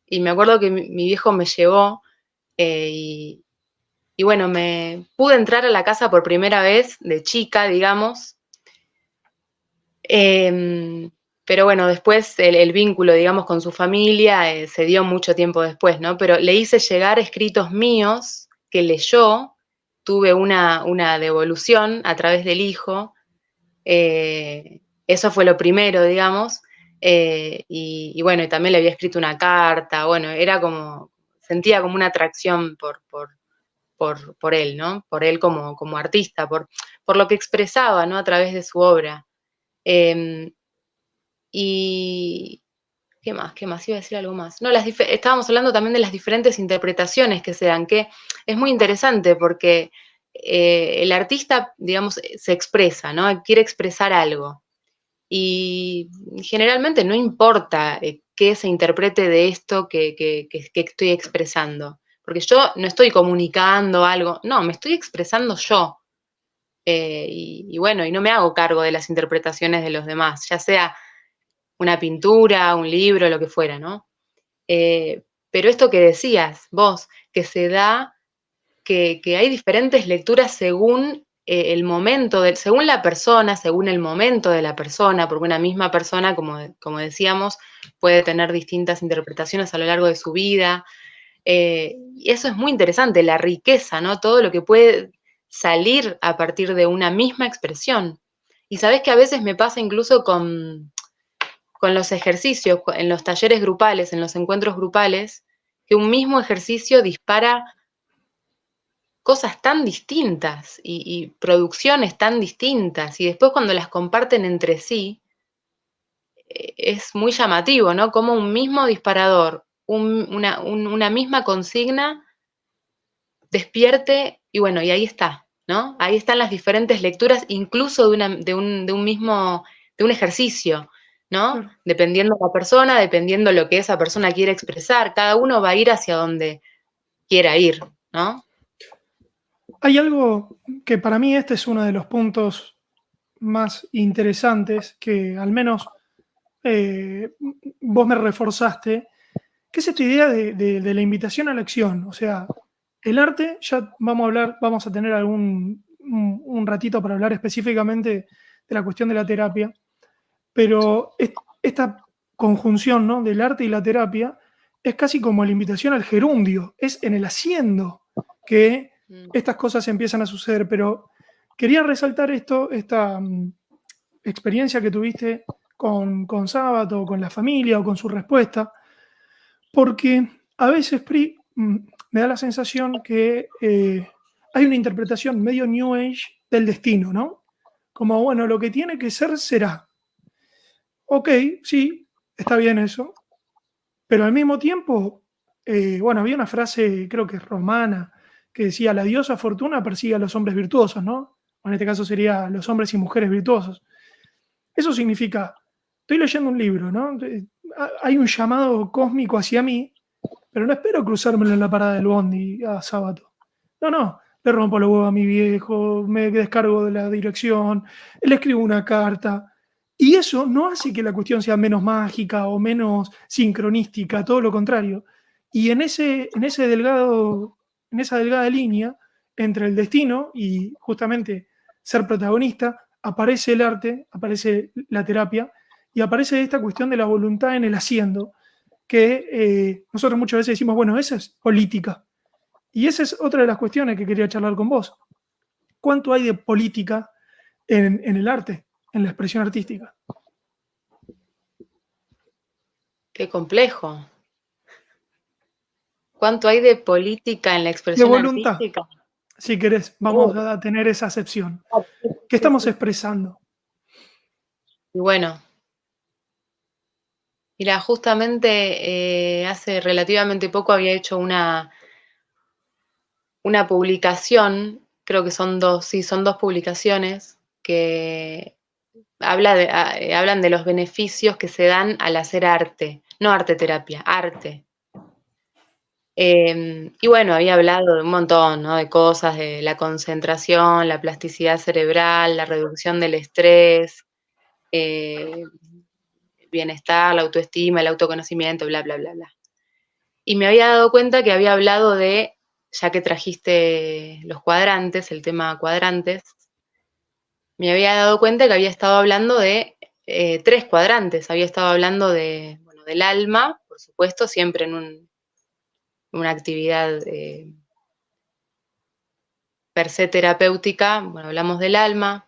Y me acuerdo que mi viejo me llevó, y bueno, me pude entrar a la casa por primera vez, de chica, digamos. Pero bueno, después el vínculo, digamos, con su familia se dio mucho tiempo después, ¿no? Pero le hice llegar escritos míos que leyó, tuve una devolución a través del hijo, eso fue lo primero, digamos, y bueno, y también le había escrito una carta, bueno, era como, sentía como una atracción por él, ¿no? Por él como artista, por lo que expresaba, ¿no?, a través de su obra. Y ¿qué más? Iba a decir algo más. No, estábamos hablando también de las diferentes interpretaciones que se dan, que es muy interesante porque el artista, digamos, se expresa, ¿no? Quiere expresar algo. Y generalmente no importa qué se interprete de esto que estoy expresando, porque yo no estoy comunicando algo, no, me estoy expresando yo. Y bueno, y no me hago cargo de las interpretaciones de los demás, ya sea una pintura, un libro, lo que fuera, ¿no? Pero esto que decías vos, que se da, que hay diferentes lecturas según el momento, según la persona, según el momento de la persona, porque una misma persona, como decíamos, puede tener distintas interpretaciones a lo largo de su vida. Y eso es muy interesante, la riqueza, ¿no? Todo lo que puede salir a partir de una misma expresión. Y sabés que a veces me pasa incluso con los ejercicios, en los talleres grupales, en los encuentros grupales, que un mismo ejercicio dispara cosas tan distintas y producciones tan distintas, y después cuando las comparten entre sí, es muy llamativo, ¿no? Como un mismo disparador, una misma consigna despierte, y bueno, y ahí está, ¿no? Ahí están las diferentes lecturas, incluso de un ejercicio, ¿no?
Claro.
Dependiendo de la persona, dependiendo lo que esa persona quiere expresar, cada uno va a ir hacia donde quiera ir, ¿no?
Hay algo que para mí este es uno de los puntos más interesantes que al menos vos me reforzaste, que es esta idea de la invitación a la acción. O sea, el arte, ya vamos a tener un ratito para hablar específicamente de la cuestión de la terapia, pero esta conjunción, ¿no?, del arte y la terapia es casi como la invitación al gerundio, es en el haciendo que estas cosas empiezan a suceder. Pero quería resaltar esta experiencia que tuviste con Sábato, con la familia o con su respuesta, porque a veces, Pri, me da la sensación que hay una interpretación medio New Age del destino, ¿no? Como, bueno, lo que tiene que ser, será. Ok, sí, está bien eso, pero al mismo tiempo, bueno, había una frase, creo que es romana, que decía, la diosa Fortuna persigue a los hombres virtuosos, ¿no? O en este caso sería los hombres y mujeres virtuosos. Eso significa, estoy leyendo un libro, ¿no? Hay un llamado cósmico hacia mí, pero no espero cruzármelo en la parada del bondi a Sábato. No, le rompo los huevos a mi viejo, me descargo de la dirección, le escribo una carta. Y eso no hace que la cuestión sea menos mágica o menos sincronística, todo lo contrario. Y en esa delgada línea entre el destino y justamente ser protagonista, aparece el arte, aparece la terapia y aparece esta cuestión de la voluntad en el haciendo, que nosotros muchas veces decimos, bueno, esa es política. Y esa es otra de las cuestiones que quería charlar con vos. ¿cuánto hay de política en el arte, en la expresión artística?
Qué complejo. ¿Cuánto hay de política en la
De
expresión
voluntad,
artística?
si querés, vamos a tener esa acepción. ¿Qué estamos expresando?
Y bueno, mira, justamente hace relativamente poco había hecho una publicación, creo que son dos, sí, son dos publicaciones que hablan de los beneficios que se dan al hacer arte, no arte terapia, arte. Y bueno, había hablado de un montón, ¿no? De cosas, de la concentración, la plasticidad cerebral, la reducción del estrés, bienestar, la autoestima, el autoconocimiento, bla, bla, bla, bla. Y me había dado cuenta que había hablado de, ya que trajiste los cuadrantes, el tema cuadrantes, me había dado cuenta que había estado hablando de 3 cuadrantes. Había estado hablando de, bueno, del alma, por supuesto, siempre en una actividad per se terapéutica. Bueno, hablamos del alma.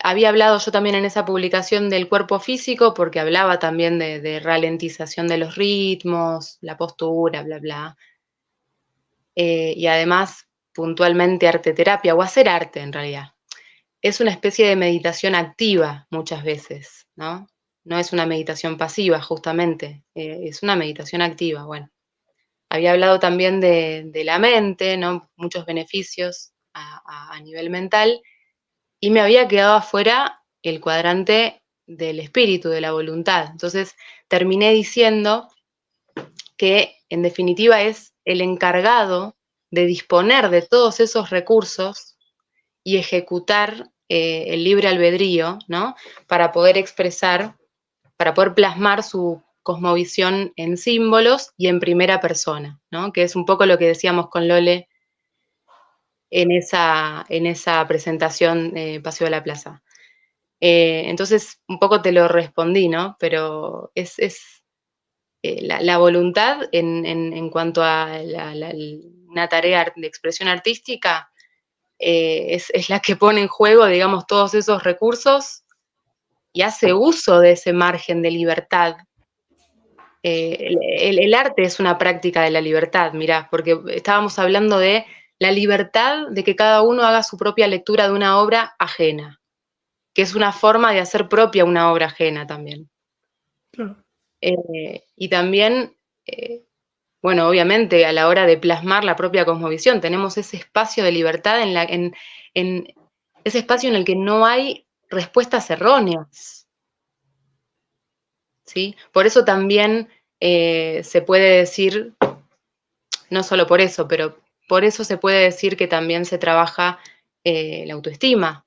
Había hablado yo también en esa publicación del cuerpo físico, porque hablaba también de ralentización de los ritmos, la postura, bla, bla. Y además, puntualmente, arte terapia, o hacer arte en realidad. Es una especie de meditación activa muchas veces, ¿no? No es una meditación pasiva, justamente, es una meditación activa. Bueno, había hablado también de la mente, ¿no? Muchos beneficios a nivel mental, y me había quedado afuera el cuadrante del espíritu, de la voluntad. Entonces terminé diciendo que en definitiva es el encargado de disponer de todos esos recursos y ejecutar el libre albedrío, ¿no? Para poder expresar, para poder plasmar su cosmovisión en símbolos y en primera persona, ¿no? Que es un poco lo que decíamos con Lole en esa presentación Paseo de la Plaza. Entonces, un poco te lo respondí, ¿no? Pero es la voluntad en cuanto a una tarea de expresión artística es la que pone en juego, digamos, todos esos recursos y hace uso de ese margen de libertad. El arte es una práctica de la libertad, mirá, porque estábamos hablando de la libertad de que cada uno haga su propia lectura de una obra ajena, que es una forma de hacer propia una obra ajena también.
Claro.
Y también, bueno, obviamente a la hora de plasmar la propia cosmovisión, tenemos ese espacio de libertad en ese espacio en el que no hay respuestas erróneas, ¿sí? Por eso también se puede decir, no solo por eso, pero por eso se puede decir que también se trabaja la autoestima,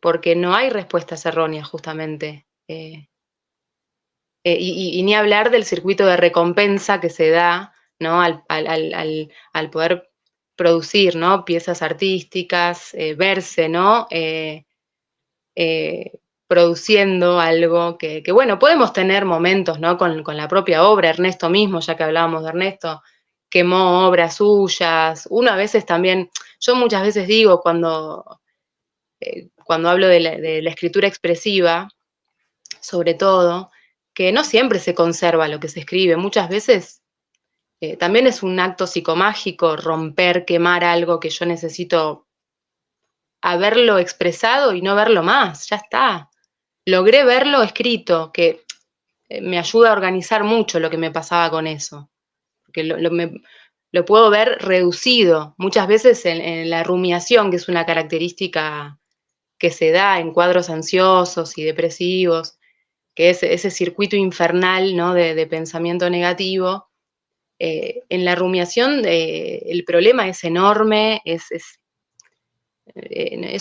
porque no hay respuestas erróneas justamente. Y ni hablar del circuito de recompensa que se da, ¿no? Al poder producir, ¿no? Piezas artísticas, verse, ¿no? Produciendo algo que, bueno, podemos tener momentos, ¿no? Con la propia obra. Ernesto mismo, ya que hablábamos de Ernesto, quemó obras suyas. Uno a veces también, yo muchas veces digo cuando hablo de la escritura expresiva, sobre todo, que no siempre se conserva lo que se escribe. Muchas veces también es un acto psicomágico romper, quemar algo que yo necesito haberlo expresado y no verlo más. Ya está. Logré verlo escrito, que me ayuda a organizar mucho lo que me pasaba con eso. Porque lo puedo ver reducido. Muchas veces en la rumiación, que es una característica que se da en cuadros ansiosos y depresivos, que es ese circuito infernal, ¿no? de pensamiento negativo. En la rumiación el problema es enorme, es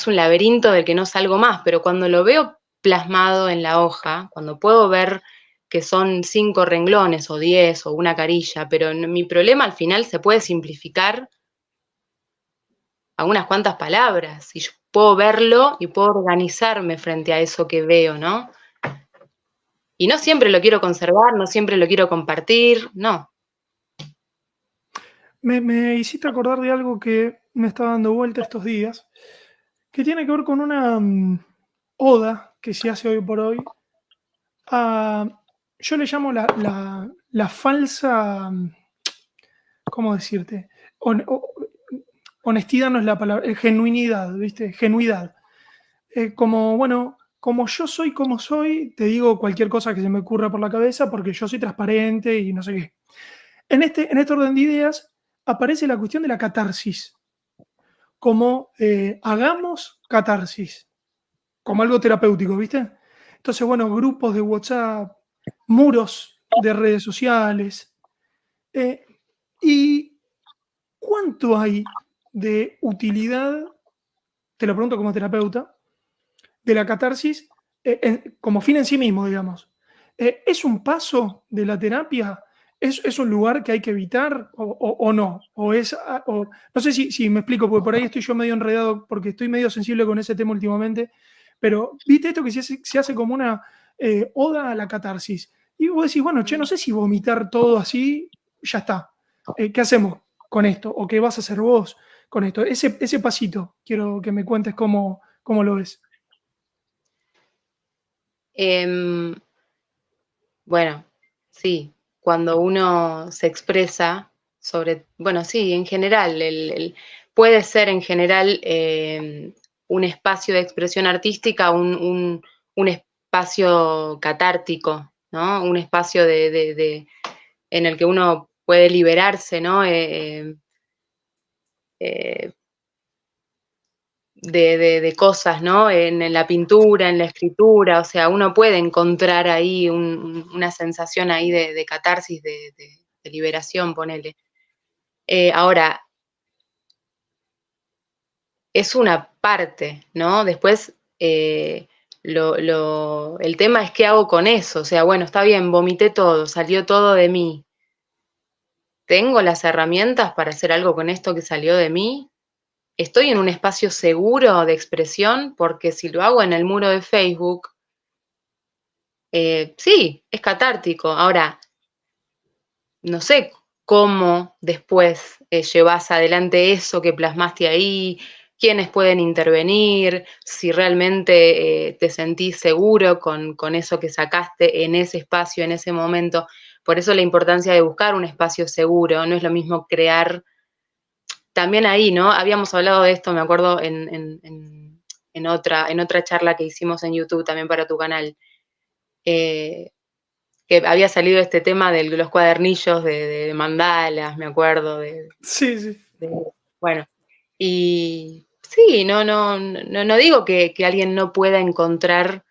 un laberinto del que no salgo más, pero cuando lo veo plasmado en la hoja, cuando puedo ver que son 5 renglones o 10 o una carilla, pero mi problema al final se puede simplificar a unas cuantas palabras y yo puedo verlo y puedo organizarme frente a eso que veo, ¿no? Y no siempre lo quiero conservar, no siempre lo quiero compartir, no.
Me hiciste acordar de algo que me está dando vuelta estos días, que tiene que ver con una oda que se hace hoy por hoy. Yo le llamo la falsa, ¿cómo decirte? Honestidad no es la palabra, genuinidad, ¿viste? Genuidad. Como, bueno, como yo soy como soy, te digo cualquier cosa que se me ocurra por la cabeza porque yo soy transparente y no sé qué. En este orden de ideas aparece la cuestión de la catarsis, como hagamos catarsis, como algo terapéutico, ¿viste? Entonces, bueno, grupos de WhatsApp, muros de redes sociales. ¿Y cuánto hay de utilidad, te lo pregunto como terapeuta, de la catarsis como fin en sí mismo, digamos? ¿Es un paso de la terapia? ¿Es un lugar que hay que evitar o no? No sé si me explico, porque por ahí estoy yo medio enredado porque estoy medio sensible con ese tema últimamente, pero viste esto que se hace como una oda a la catarsis. Y vos decís, bueno, che, no sé si vomitar todo así, ya está. ¿Qué hacemos con esto? ¿O qué vas a hacer vos con esto? Ese pasito, quiero que me cuentes cómo lo ves.
Em, bueno, sí, cuando uno se expresa sobre, bueno, sí, en general, puede ser en general un espacio de expresión artística, un espacio catártico, ¿no? Un espacio en el que uno puede liberarse, ¿no? Eh, de cosas, ¿no? En la pintura, en la escritura, o sea, uno puede encontrar ahí una sensación ahí de catarsis, de liberación, ponele. Ahora, es una parte, ¿no? Después, el tema es qué hago con eso, o sea, bueno, está bien, vomité todo, salió todo de mí. ¿Tengo las herramientas para hacer algo con esto que salió de mí? ¿Estoy en un espacio seguro de expresión? Porque si lo hago en el muro de Facebook, sí, es catártico. Ahora, no sé cómo después llevas adelante eso que plasmaste ahí, quiénes pueden intervenir, si realmente te sentís seguro con eso que sacaste en ese espacio, en ese momento. Por eso la importancia de buscar un espacio seguro, no es lo mismo crear. También ahí, ¿no? Habíamos hablado de esto, me acuerdo, en otra charla que hicimos en YouTube también para tu canal. Que había salido este tema de los cuadernillos de mandalas, me acuerdo,
Sí, sí.
bueno, y sí, no digo que alguien no pueda encontrar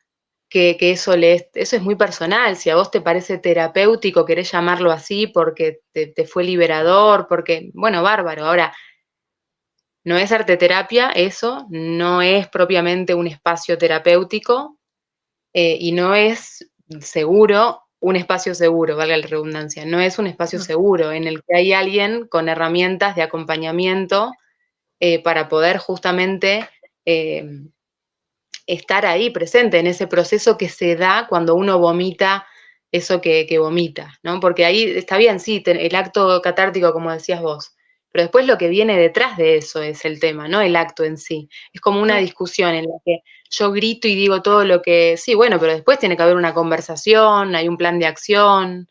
que eso es muy personal, si a vos te parece terapéutico, querés llamarlo así porque te fue liberador, porque, bueno, bárbaro, ahora, no es arteterapia eso, no es propiamente un espacio terapéutico, y no es seguro, un espacio seguro, valga la redundancia, no es un espacio seguro en el que hay alguien con herramientas de acompañamiento para poder justamente estar ahí presente en ese proceso que se da cuando uno vomita eso que vomita, ¿no? Porque ahí está bien, sí, el acto catártico, como decías vos, pero después lo que viene detrás de eso es el tema, ¿no? El acto en sí. Es como una
Claro.
discusión en la que yo grito y digo todo lo que, sí, bueno, pero después tiene que haber una conversación, hay un plan de acción,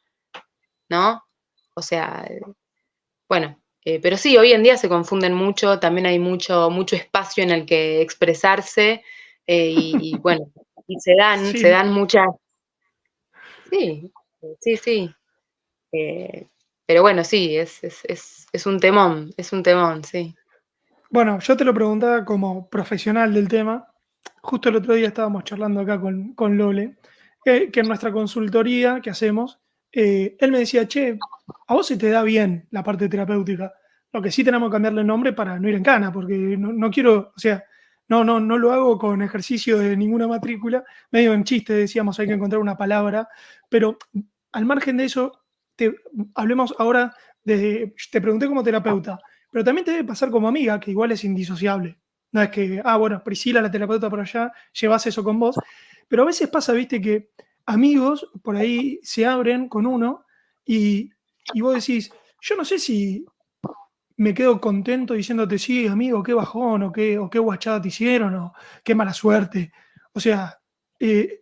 ¿no? O sea, bueno, pero sí, hoy en día se confunden mucho, también hay mucho espacio en el que expresarse, y bueno, y se
Sí.
dan muchas, sí, sí. eh, pero bueno, sí, es un temón, sí.
Bueno, yo te lo preguntaba como profesional del tema. Justo el otro día estábamos charlando acá con Lole, que en nuestra consultoría que hacemos, él me decía, che, a vos se te da bien la parte terapéutica. Lo que sí tenemos que cambiarle el nombre para no ir en cana, porque no quiero, o sea, no lo hago con ejercicio de ninguna matrícula. Medio en chiste decíamos, hay que encontrar una palabra, pero al margen de eso, hablemos ahora te pregunté como terapeuta, pero también te debe pasar como amiga, que igual es indisociable. No es que, bueno, Priscila, la terapeuta por allá, llevas eso con vos. Pero a veces pasa, viste, que amigos por ahí se abren con uno y vos decís, yo no sé si me quedo contento diciéndote, sí, amigo, qué bajón, o qué guachada te hicieron, o qué mala suerte. O sea, eh,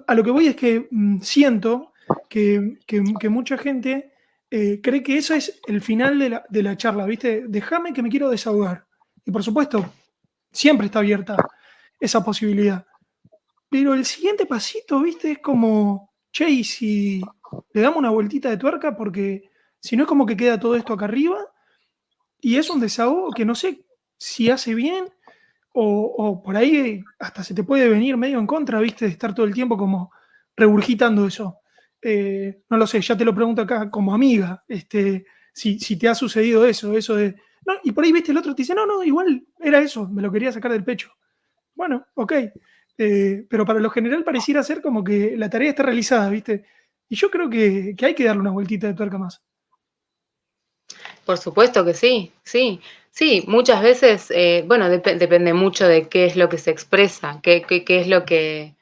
a lo que voy es que siento que mucha gente cree que eso es el final de la charla, ¿viste? Déjame que me quiero desahogar. Y por supuesto, siempre está abierta esa posibilidad. Pero el siguiente pasito, ¿viste? Es como, che, y si le damos una vueltita de tuerca, porque si no es como que queda todo esto acá arriba, y es un desahogo que no sé si hace bien o por ahí hasta se te puede venir medio en contra, ¿viste? De estar todo el tiempo como regurgitando eso. No lo sé, ya te lo pregunto acá como amiga, si te ha sucedido eso de... No, y por ahí, ¿viste? El otro te dice, no, no, igual era eso, me lo quería sacar del pecho. Bueno, ok. Pero para lo general pareciera ser como que la tarea está realizada, ¿viste? Y yo creo que hay que darle una vueltita de tuerca más.
Por supuesto que sí, sí. Sí, muchas veces, bueno, depende mucho de qué es lo que se expresa, qué es lo que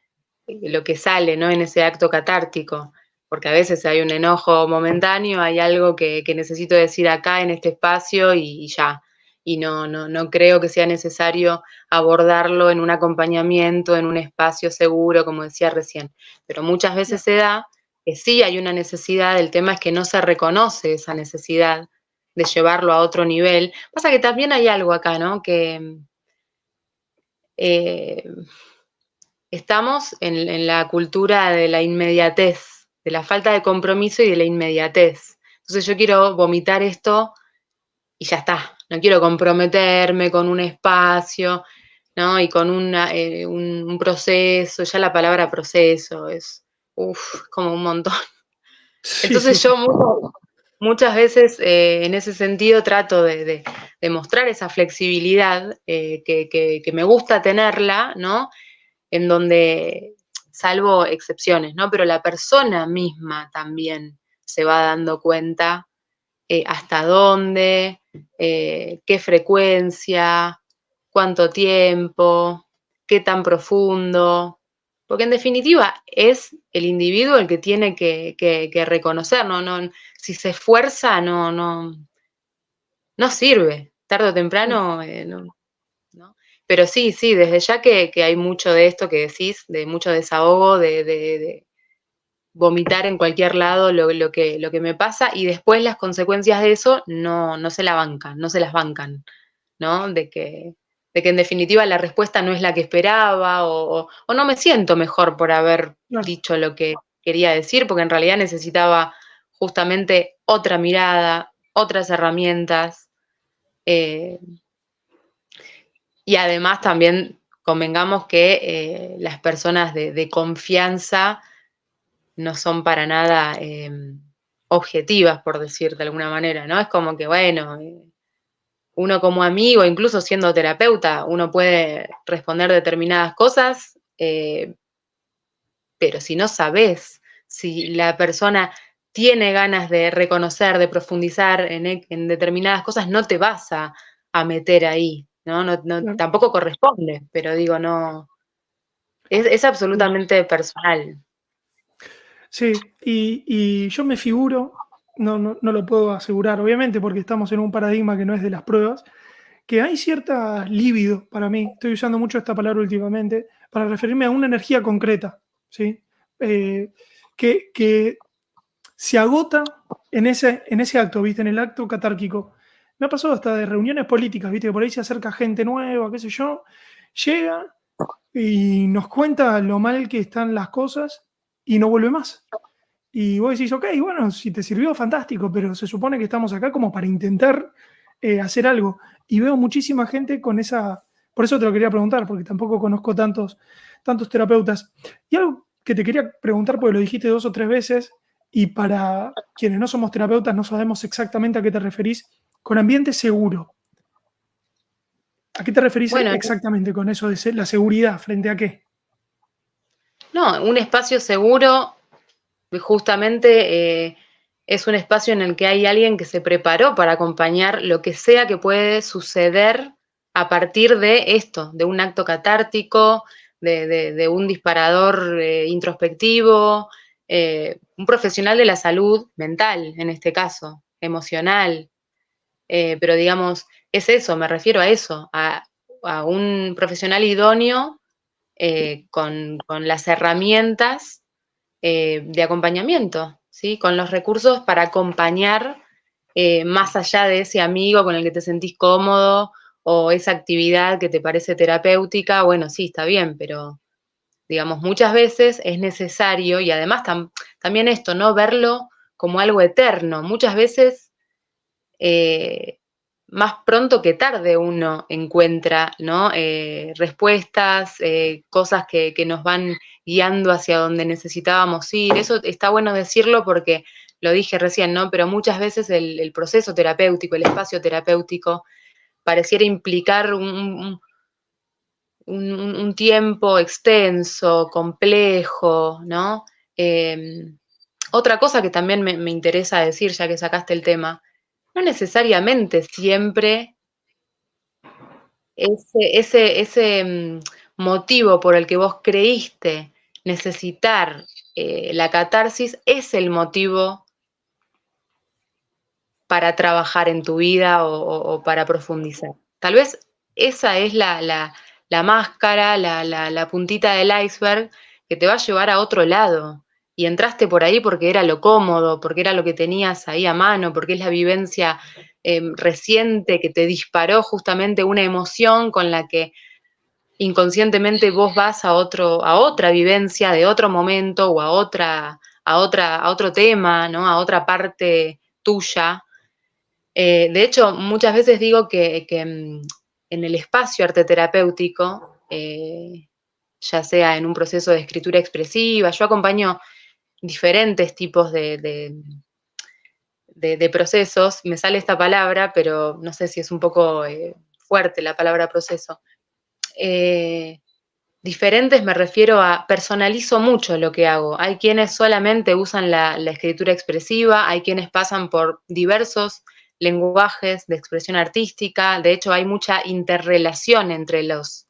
sale, ¿no? En ese acto catártico. Porque a veces hay un enojo momentáneo, hay algo que necesito decir acá en este espacio y ya. Y no creo que sea necesario abordarlo en un acompañamiento, en un espacio seguro, como decía recién. Pero muchas veces se da que sí hay una necesidad, el tema es que no se reconoce esa necesidad de llevarlo a otro nivel. Pasa que también hay algo acá, ¿no? Que eh, estamos en la cultura de la inmediatez, de la falta de compromiso y de la inmediatez. Entonces yo quiero vomitar esto y ya está. No quiero comprometerme con un espacio, ¿no? Y con un proceso. Ya la palabra proceso es, como un montón.
Sí, sí,
Entonces
sí.
yo muchas veces en ese sentido trato de mostrar esa flexibilidad que me gusta tenerla, ¿no? En donde, salvo excepciones, ¿no? Pero la persona misma también se va dando cuenta hasta dónde, qué frecuencia, cuánto tiempo, qué tan profundo, porque en definitiva es el individuo el que tiene que reconocer, si se esfuerza no sirve, tarde o temprano ¿no? Pero sí, sí, desde ya que hay mucho de esto que decís, de mucho desahogo, de vomitar en cualquier lado lo que me pasa y después las consecuencias de eso no se la bancan, no se las bancan, ¿no? De que en definitiva la respuesta no es la que esperaba o no me siento mejor por haber
Claro.
dicho lo que quería decir, porque en realidad necesitaba justamente otra mirada, otras herramientas. eh, y además también convengamos que las personas de confianza no son para nada objetivas, por decir de alguna manera, ¿no? Es como que, bueno, uno como amigo, incluso siendo terapeuta, uno puede responder determinadas cosas, pero si no sabes si la persona tiene ganas de reconocer, de profundizar en determinadas cosas, no te vas a meter ahí, ¿no?
Claro.
Tampoco corresponde, pero digo, no, es
Sí.
absolutamente personal.
Sí, y yo me figuro, no lo puedo asegurar, obviamente, porque estamos en un paradigma que no es de las pruebas, que hay cierta libido para mí, estoy usando mucho esta palabra últimamente, para referirme a una energía concreta, ¿sí? Eh, que se agota en ese acto, ¿viste? En el acto catárquico. Me ha pasado hasta de reuniones políticas, ¿viste? Que por ahí se acerca gente nueva, qué sé yo, llega y nos cuenta lo mal que están las cosas y no vuelve más. Y vos decís, ok, bueno, si te sirvió, fantástico, pero se supone que estamos acá como para intentar hacer algo. Y veo muchísima gente con esa... Por eso te lo quería preguntar, porque tampoco conozco tantos terapeutas. Y algo que te quería preguntar, porque lo dijiste 2 o 3 veces, y para quienes no somos terapeutas no sabemos exactamente a qué te referís, con ambiente seguro. ¿A qué te referís
Bueno,
exactamente con eso de la seguridad? ¿Frente a qué?
no, un espacio seguro justamente es un espacio en el que hay alguien que se preparó para acompañar lo que sea que puede suceder a partir de esto, de un acto catártico, de un disparador introspectivo, un profesional de la salud mental, en este caso, emocional. pero digamos, es eso, me refiero a eso, a un profesional idóneo con las herramientas de acompañamiento, ¿sí? Con los recursos para acompañar más allá de ese amigo con el que te sentís cómodo o esa actividad que te parece terapéutica, bueno, sí, está bien, pero digamos, muchas veces es necesario y además también esto, ¿no? Verlo como algo eterno. Muchas veces eh, más pronto que tarde uno encuentra, ¿no? Respuestas, cosas que nos van guiando hacia donde necesitábamos ir. Eso está bueno decirlo porque lo dije recién, ¿no? Pero muchas veces el proceso terapéutico, el espacio terapéutico, pareciera implicar un tiempo extenso, complejo, ¿no? Otra cosa que también me interesa decir, ya que sacaste el tema, no necesariamente siempre ese motivo por el que vos creíste necesitar la catarsis es el motivo para trabajar en tu vida o para profundizar. Tal vez esa es la máscara, la puntita del iceberg que te va a llevar a otro lado. Y entraste por ahí porque era lo cómodo, porque era lo que tenías ahí a mano, porque es la vivencia reciente que te disparó justamente una emoción con la que inconscientemente vos vas a otra vivencia de otro momento o a otro tema, ¿no? A otra parte tuya. De hecho, muchas veces digo que en el espacio arte terapéutico, ya sea en un proceso de escritura expresiva, yo acompaño diferentes tipos de procesos, me sale esta palabra, pero no sé si es un poco fuerte la palabra proceso. Diferentes me refiero a personalizo mucho lo que hago. Hay quienes solamente usan la escritura expresiva, hay quienes pasan por diversos lenguajes de expresión artística. De hecho, hay mucha interrelación entre los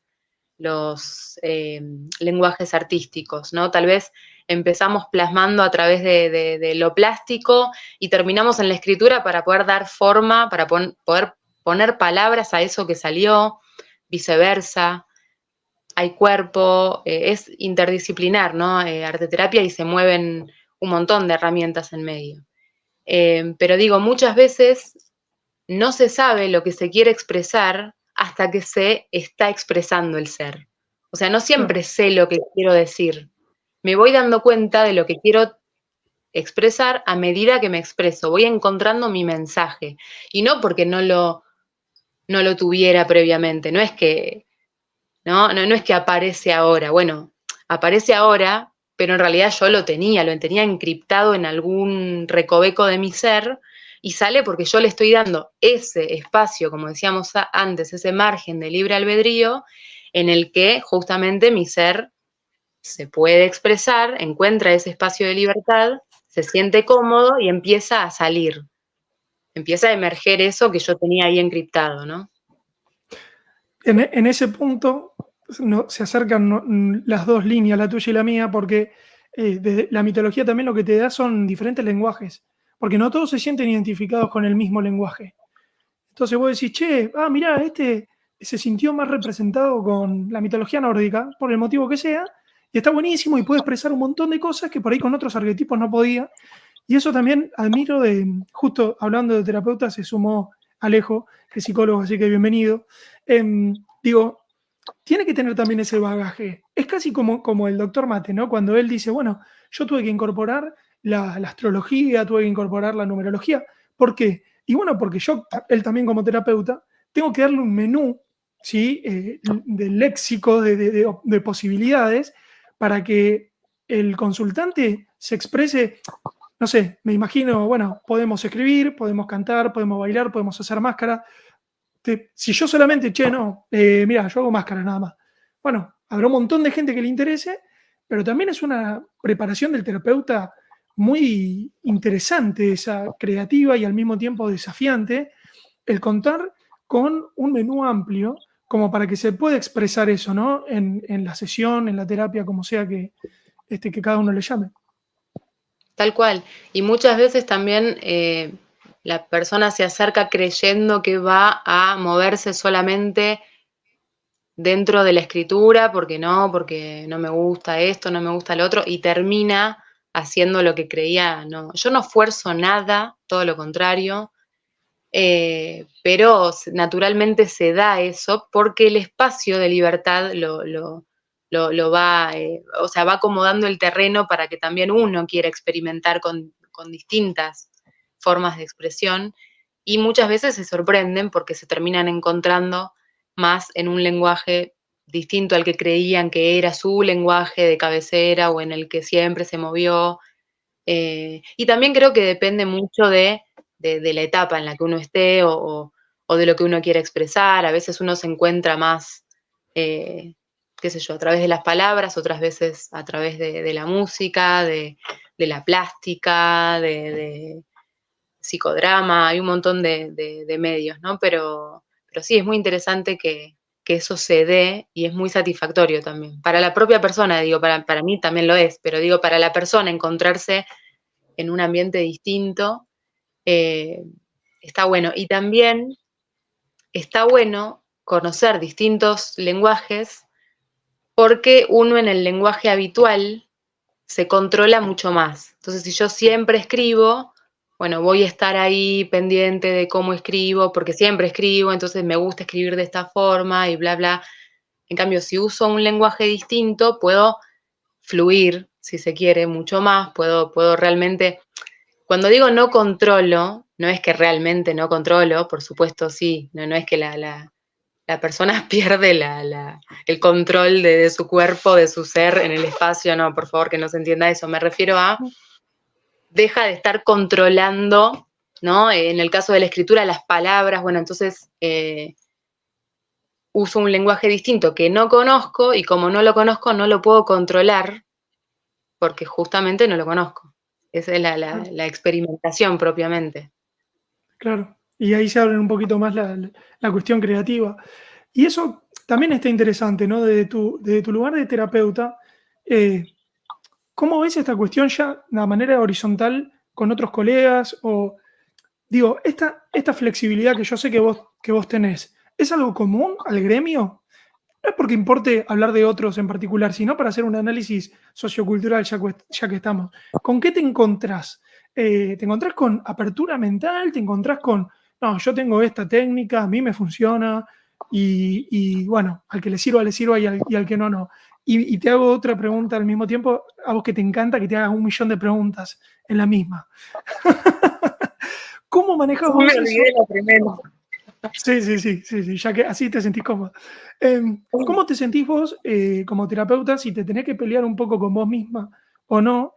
lenguajes artísticos, ¿no? Tal vez empezamos plasmando a través de lo plástico y terminamos en la escritura para poder dar forma, para poder poner palabras a eso que salió, viceversa. Hay cuerpo, es interdisciplinar, ¿no? Arteterapia y se mueven un montón de herramientas en medio. Pero digo, muchas veces no se sabe lo que se quiere expresar hasta que se está expresando el ser. O sea, no siempre
Claro.
sé lo que quiero decir. Me voy dando cuenta de lo que quiero expresar a medida que me expreso. Voy encontrando mi mensaje. Y no porque no lo tuviera previamente. No es que no es que aparece ahora. Bueno, aparece ahora, pero en realidad yo lo tenía encriptado en algún recoveco de mi ser y sale porque yo le estoy dando ese espacio, como decíamos antes, ese margen de libre albedrío en el que justamente mi ser se puede expresar, encuentra ese espacio de libertad, se siente cómodo y empieza a salir, empieza a emerger eso que yo tenía ahí encriptado, ¿no?
En ese punto se acercan las dos líneas, la tuya y la mía, porque desde la mitología también lo que te da son diferentes lenguajes, porque no todos se sienten identificados con el mismo lenguaje. Entonces vos decís, che, mirá, este se sintió más representado con la mitología nórdica, por el motivo que sea, y está buenísimo y puede expresar un montón de cosas que por ahí con otros arquetipos no podía. Y eso también admiro justo hablando de terapeutas, se sumó Alejo, que es psicólogo, así que bienvenido. Digo, tiene que tener también ese bagaje. Es casi como el doctor Mate, ¿no? Cuando él dice, bueno, yo tuve que incorporar la astrología, tuve que incorporar la numerología. ¿Por qué? Y bueno, porque él también como terapeuta, tengo que darle un menú, ¿sí? De léxico, de posibilidades, para que el consultante se exprese. No sé, me imagino, bueno, podemos escribir, podemos cantar, podemos bailar, podemos hacer máscara. Si yo solamente, che, no, mira, yo hago máscara nada más. Bueno, habrá un montón de gente que le interese, pero también es una preparación del terapeuta muy interesante, esa creativa y al mismo tiempo desafiante, el contar con un menú amplio como para que se pueda expresar eso, ¿no? En la sesión, en la terapia, como sea que cada uno le llame.
Tal cual. Y muchas veces también la persona se acerca creyendo que va a moverse solamente dentro de la escritura, porque no me gusta esto, no me gusta lo otro, y termina haciendo lo que creía. No, yo no fuerzo nada, todo lo contrario, pero naturalmente se da eso porque el espacio de libertad lo va, o sea, va acomodando el terreno para que también uno quiera experimentar con distintas formas de expresión, y muchas veces se sorprenden porque se terminan encontrando más en un lenguaje distinto al que creían que era su lenguaje de cabecera o en el que siempre se movió. Y también creo que depende mucho de la etapa en la que uno esté o de lo que uno quiera expresar. A veces uno se encuentra más, eh, qué sé yo, a través de las palabras, otras veces a través de la música, de la plástica, de psicodrama, hay un montón de medios, ¿no? Pero sí, es muy interesante que eso se dé y es muy satisfactorio también. Para la propia persona, digo, para mí también lo es, pero digo, para la persona encontrarse en un ambiente distinto, eh, está bueno. Y también está bueno conocer distintos lenguajes porque uno en el lenguaje habitual se controla mucho más. Entonces, si yo siempre escribo, bueno, voy a estar ahí pendiente de cómo escribo, porque siempre escribo, entonces me gusta escribir de esta forma y bla, bla. En cambio, si uso un lenguaje distinto, puedo fluir, si se quiere, mucho más, puedo realmente. Cuando digo no controlo, no es que realmente no controlo, por supuesto sí, no es que la persona pierde el control de su cuerpo, de su ser en el espacio, no, por favor que no se entienda eso, me refiero a deja de estar controlando, ¿no? En el caso de la escritura, las palabras, bueno, entonces uso un lenguaje distinto que no conozco y como no lo conozco no lo puedo controlar porque justamente no lo conozco. Esa es la experimentación propiamente.
Claro, y ahí se abre un poquito más la cuestión creativa. Y eso también está interesante, ¿no? Desde tu lugar de terapeuta, ¿cómo ves esta cuestión ya de manera horizontal con otros colegas? O, digo, esta flexibilidad que yo sé que vos tenés, ¿es algo común al gremio? No es porque importe hablar de otros en particular, sino para hacer un análisis sociocultural, ya que estamos. ¿Con qué te encontrás? ¿Te encontrás con apertura mental? ¿Te encontrás con, no, yo tengo esta técnica, a mí me funciona, y bueno, al que le sirva y al que no, no? Y te hago otra pregunta al mismo tiempo, a vos que te encanta que te hagas 1.000.000 de preguntas en la misma. ¿Cómo manejas
No me
vos
olvidé
eso?
la primera.
Sí, ya que así te sentís cómodo. ¿Cómo te sentís vos como terapeuta si te tenés que pelear un poco con vos misma o no?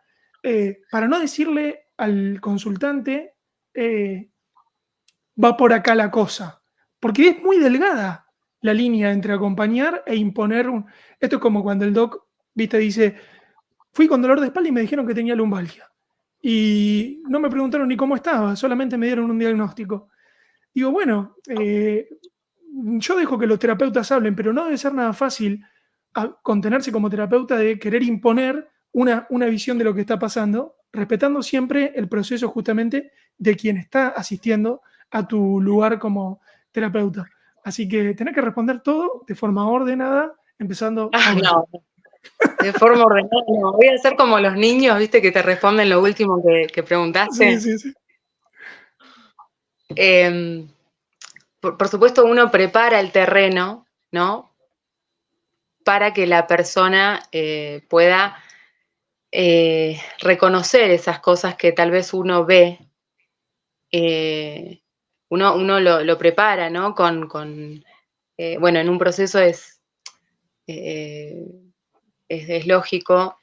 Para no decirle al consultante, va por acá la cosa. Porque es muy delgada la línea entre acompañar e imponer un... Esto es como cuando el doc, viste, dice, fui con dolor de espalda y me dijeron que tenía lumbalgia. Y no me preguntaron ni cómo estaba, solamente me dieron un diagnóstico. Digo, bueno, yo dejo que los terapeutas hablen, pero no debe ser nada fácil contenerse como terapeuta de querer imponer una visión de lo que está pasando, respetando siempre el proceso justamente de quien está asistiendo a tu lugar como terapeuta. Así que tenés que responder todo de forma ordenada, empezando ahora.
No, de forma ordenada no. Voy a hacer como los niños, viste, que te responden lo último que
Sí,
preguntaste.
sí, sí.
Por supuesto, uno prepara el terreno, ¿no? Para que la persona pueda reconocer esas cosas que tal vez uno ve. Uno lo prepara, ¿no? Bueno, en un proceso eh, es lógico,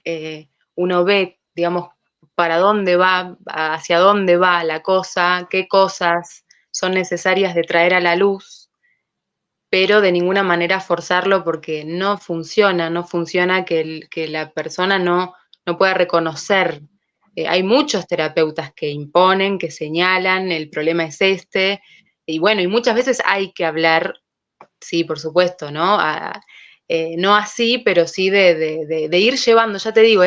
uno ve, digamos, para dónde va, hacia dónde va la cosa, qué cosas son necesarias de traer a la luz, pero de ninguna manera forzarlo porque no funciona que la persona no pueda reconocer. Hay muchos terapeutas que imponen, que señalan, el problema es este, y bueno, y muchas veces hay que hablar, sí, por supuesto, ¿no? No así, pero sí de ir llevando, ya te digo,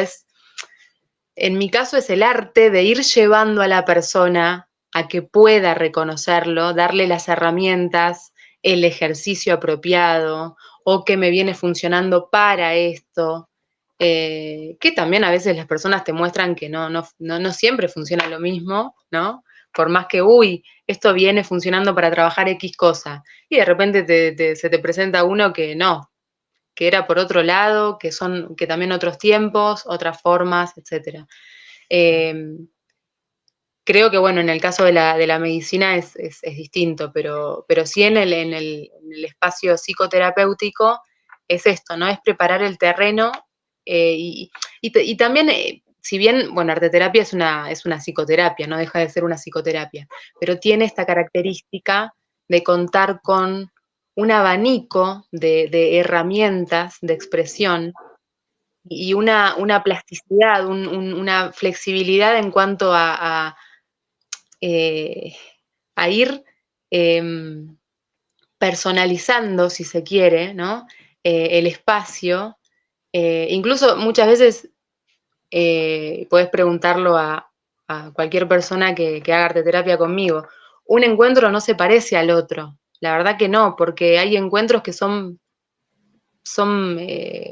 en mi caso es el arte de ir llevando a la persona a que pueda reconocerlo, darle las herramientas, el ejercicio apropiado, o que me viene funcionando para esto, que también a veces las personas te muestran que no siempre funciona lo mismo, ¿no? Por más que, uy, esto viene funcionando para trabajar X cosa, y de repente se te presenta uno que no, que era por otro lado, que también otros tiempos, otras formas, etc. Creo que, bueno, en el caso de la medicina es distinto, pero sí en el espacio psicoterapéutico es esto, ¿no? Es preparar el terreno y también, si bien, bueno, arteterapia es una psicoterapia, no deja de ser una psicoterapia, pero tiene esta característica de contar con un abanico de herramientas de expresión y una plasticidad, una flexibilidad en cuanto eh, a ir personalizando, si se quiere, ¿no? El espacio. Incluso muchas veces podés preguntarlo a cualquier persona que haga arteterapia conmigo. Un encuentro no se parece al otro. La verdad que no, porque hay encuentros que son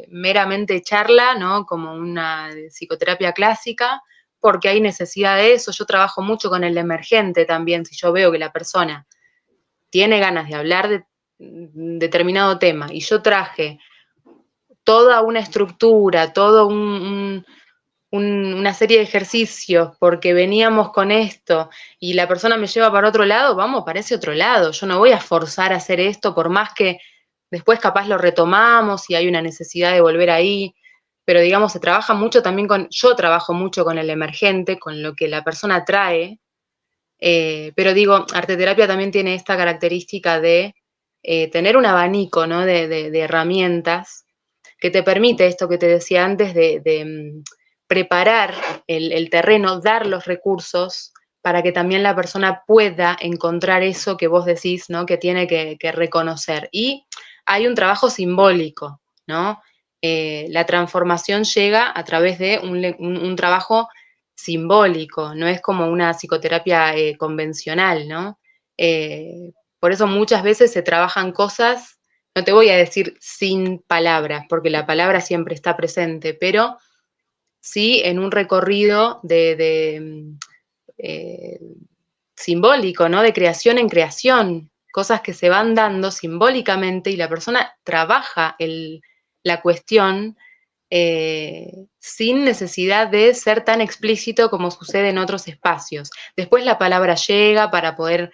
meramente charla, ¿no? Como una psicoterapia clásica, porque hay necesidad de eso. Yo trabajo mucho con el emergente también, si yo veo que la persona tiene ganas de hablar de determinado tema y yo traje toda una estructura, todo una serie de ejercicios porque veníamos con esto y la persona me lleva para otro lado, vamos para ese otro lado. Yo no voy a forzar a hacer esto por más que después capaz lo retomamos y hay una necesidad de volver ahí, pero digamos, se trabaja mucho también yo trabajo mucho con el emergente, con lo que la persona trae, pero digo, arteterapia también tiene esta característica de tener un abanico, ¿no? de herramientas que te permite esto que te decía antes de preparar el terreno, dar los recursos para que también la persona pueda encontrar eso que vos decís, ¿no? Que tiene que reconocer. Y hay un trabajo simbólico, ¿no? La transformación llega a través de un trabajo simbólico, no es como una psicoterapia convencional, ¿no? Por eso muchas veces se trabajan cosas, no te voy a decir sin palabras, porque la palabra siempre está presente, pero sí en un recorrido eh, simbólico, ¿no? De creación en creación, cosas que se van dando simbólicamente y la persona trabaja la cuestión sin necesidad de ser tan explícito como sucede en otros espacios. Después la palabra llega para poder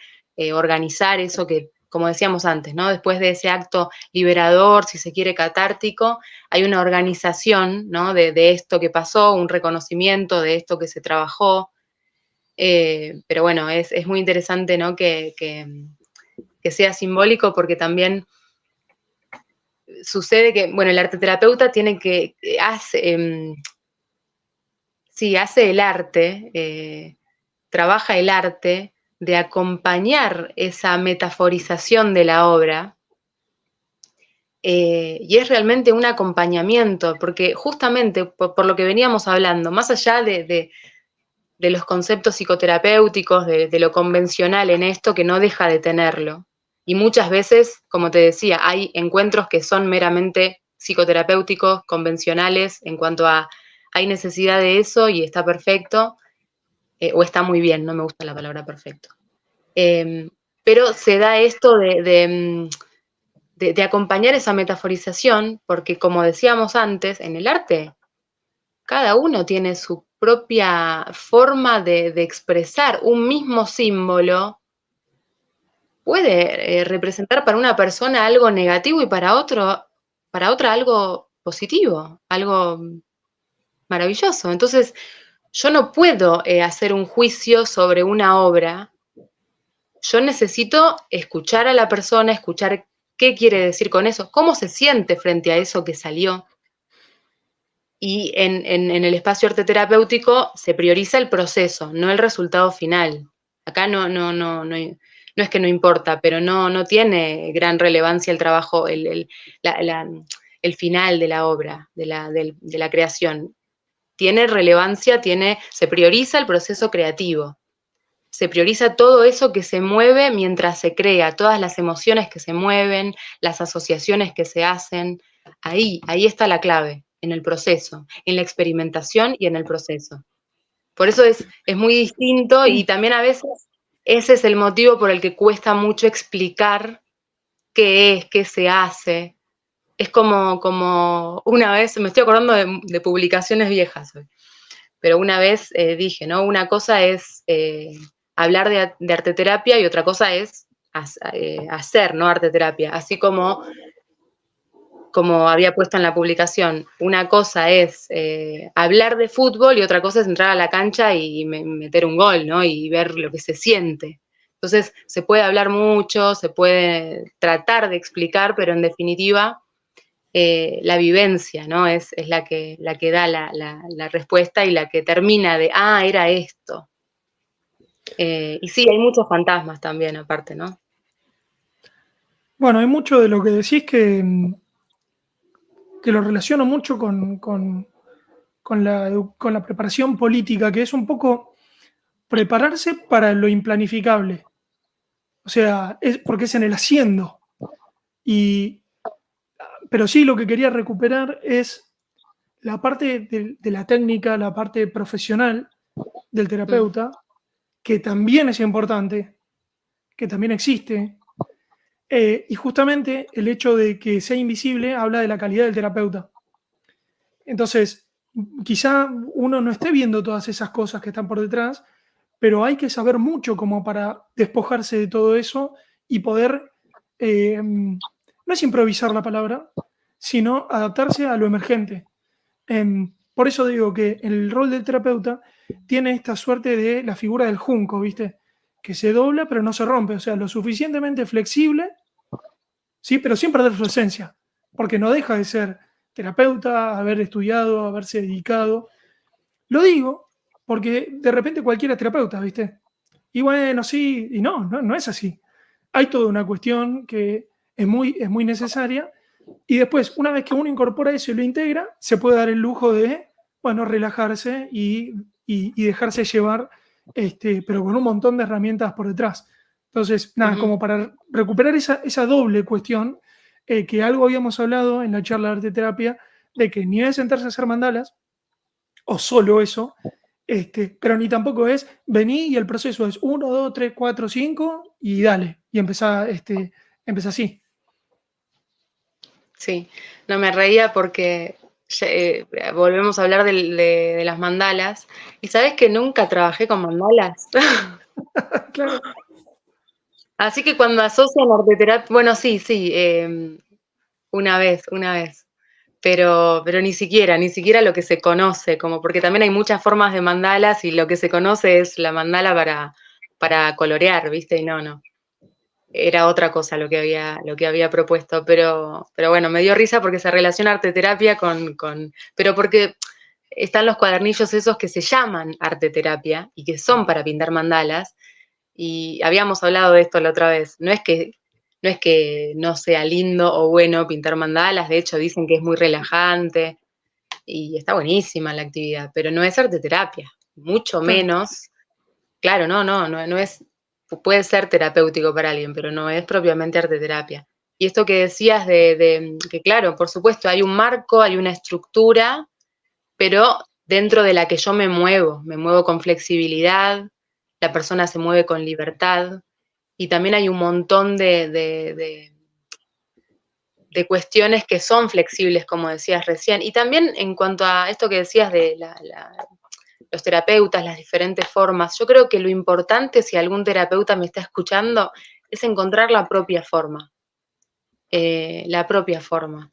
organizar eso que, como decíamos antes, ¿no? Después de ese acto liberador, si se quiere, catártico, hay una organización, ¿no? de esto que pasó, un reconocimiento de esto que se trabajó. Pero bueno, es muy interesante, ¿no? Que sea simbólico porque también sucede que, bueno, el arteterapeuta hace el arte, trabaja el arte de acompañar esa metaforización de la obra, y es realmente un acompañamiento, porque justamente por lo que veníamos hablando, más allá de los conceptos psicoterapéuticos, de lo convencional en esto, que no deja de tenerlo. Y muchas veces, como te decía, hay encuentros que son meramente psicoterapéuticos, convencionales, en cuanto a hay necesidad de eso y está perfecto, o está muy bien, no me gusta la palabra perfecto. Pero se da esto de acompañar esa metaforización, porque como decíamos antes, en el arte, cada uno tiene su propia forma de expresar un mismo símbolo, puede representar para una persona algo negativo y para otra algo positivo, algo maravilloso. Entonces, yo no puedo hacer un juicio sobre una obra. Yo necesito escuchar a la persona, escuchar qué quiere decir con eso, cómo se siente frente a eso que salió. Y en el espacio arteterapéutico se prioriza el proceso, no el resultado final. Acá no es que no importa, pero no tiene gran relevancia el trabajo, el final de la obra, de la creación. Tiene relevancia, se prioriza el proceso creativo. se prioriza todo eso que se mueve mientras se crea, todas las emociones que se mueven, las asociaciones que se hacen. Ahí está la clave, en el proceso, en la experimentación y en el proceso. Por eso es muy distinto y también a veces ese es el motivo por el que cuesta mucho explicar qué es, qué se hace. Es como una vez, me estoy acordando de publicaciones viejas hoy, pero una vez dije, ¿no? Una cosa es hablar de arteterapia y otra cosa es hacer, ¿no? Arteterapia. Así como había puesto en la publicación, una cosa es hablar de fútbol y otra cosa es entrar a la cancha y meter un gol, ¿no? Y ver lo que se siente. Entonces, se puede hablar mucho, se puede tratar de explicar, pero en definitiva, la vivencia, ¿no? Es la que da la respuesta y la que termina de, era esto. Y sí, hay muchos fantasmas también, aparte, ¿no?
Bueno, hay mucho de lo que decís que lo relaciono mucho con la preparación política, que es un poco prepararse para lo implanificable. O sea, porque es en el haciendo. Pero sí, lo que quería recuperar es la parte de la técnica, la parte profesional del terapeuta, que también es importante, que también existe. Y justamente el hecho de que sea invisible habla de la calidad del terapeuta. Entonces, quizá uno no esté viendo todas esas cosas que están por detrás, pero hay que saber mucho como para despojarse de todo eso y poder, no es improvisar la palabra, sino adaptarse a lo emergente. Por eso digo que el rol del terapeuta tiene esta suerte de la figura del junco, ¿viste? Que se dobla pero no se rompe, o sea, lo suficientemente flexible, ¿sí? Pero sin perder su esencia, porque no deja de ser terapeuta, haber estudiado, haberse dedicado. Lo digo porque de repente cualquiera es terapeuta, ¿viste? Y bueno, sí, y no es así. Hay toda una cuestión que es muy necesaria y después, una vez que uno incorpora eso y lo integra, se puede dar el lujo de, bueno, relajarse y dejarse llevar, pero con un montón de herramientas por detrás. Entonces, nada, como para recuperar esa doble cuestión, que algo habíamos hablado en la charla de arte terapia, de que ni es sentarse a hacer mandalas, o solo eso, pero ni tampoco es vení y el proceso es 1, 2, 3, 4, 5 y dale, y empezá así.
Sí, no me reía porque volvemos a hablar de las mandalas. Y sabes que nunca trabajé con mandalas.
Claro.
Así que cuando asocian arteterapia, bueno, sí, una vez. Pero ni siquiera lo que se conoce, como porque también hay muchas formas de mandalas y lo que se conoce es la mandala para colorear, ¿viste? Y no. Era otra cosa lo que había propuesto, pero bueno, me dio risa porque se relaciona arteterapia pero porque están los cuadernillos esos que se llaman arteterapia y que son para pintar mandalas, y habíamos hablado de esto la otra vez. No es que no sea lindo o bueno pintar mandalas, de hecho dicen que es muy relajante y está buenísima la actividad, pero no es arteterapia, mucho
Claro.
menos. Claro, no es, puede ser terapéutico para alguien, pero no es propiamente arteterapia. Y esto que decías de que, claro, por supuesto, hay un marco, hay una estructura, pero dentro de la que yo me muevo con flexibilidad, la persona se mueve con libertad, y también hay un montón de cuestiones que son flexibles, como decías recién. Y también en cuanto a esto que decías de los terapeutas, las diferentes formas, yo creo que lo importante, si algún terapeuta me está escuchando, es encontrar la propia forma. La propia forma.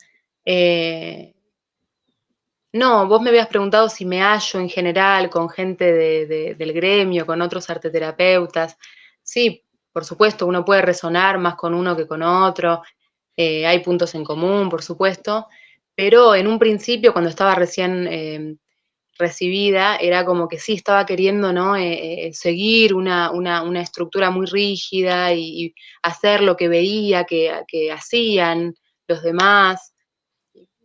No, vos me habías preguntado si me hallo en general con gente del gremio, con otros arteterapeutas. Sí, por supuesto, uno puede resonar más con uno que con otro. Hay puntos en común, por supuesto, pero en un principio, cuando estaba recién recibida, era como que sí estaba queriendo, ¿no? Seguir una estructura muy rígida y hacer lo que veía que hacían los demás.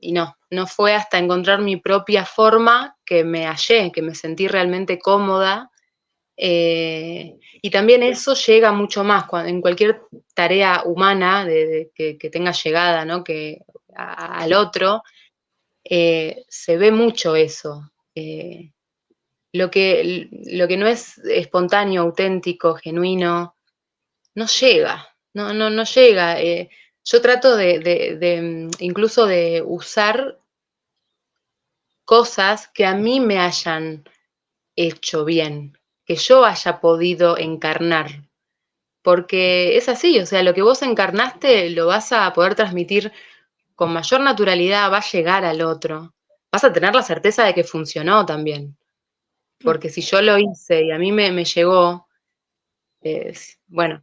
Y no fue hasta encontrar mi propia forma que me hallé, que me sentí realmente cómoda Y también eso llega mucho más en cualquier tarea humana que tenga llegada, ¿no? Al otro, se ve mucho eso. Lo que no es espontáneo, auténtico, genuino, no llega, no llega. Yo trato incluso de usar cosas que a mí me hayan hecho bien, que yo haya podido encarnar, porque es así, o sea, lo que vos encarnaste lo vas a poder transmitir con mayor naturalidad, va a llegar al otro, vas a tener la certeza de que funcionó también,
Claro.
porque si yo lo hice y a mí me llegó, bueno,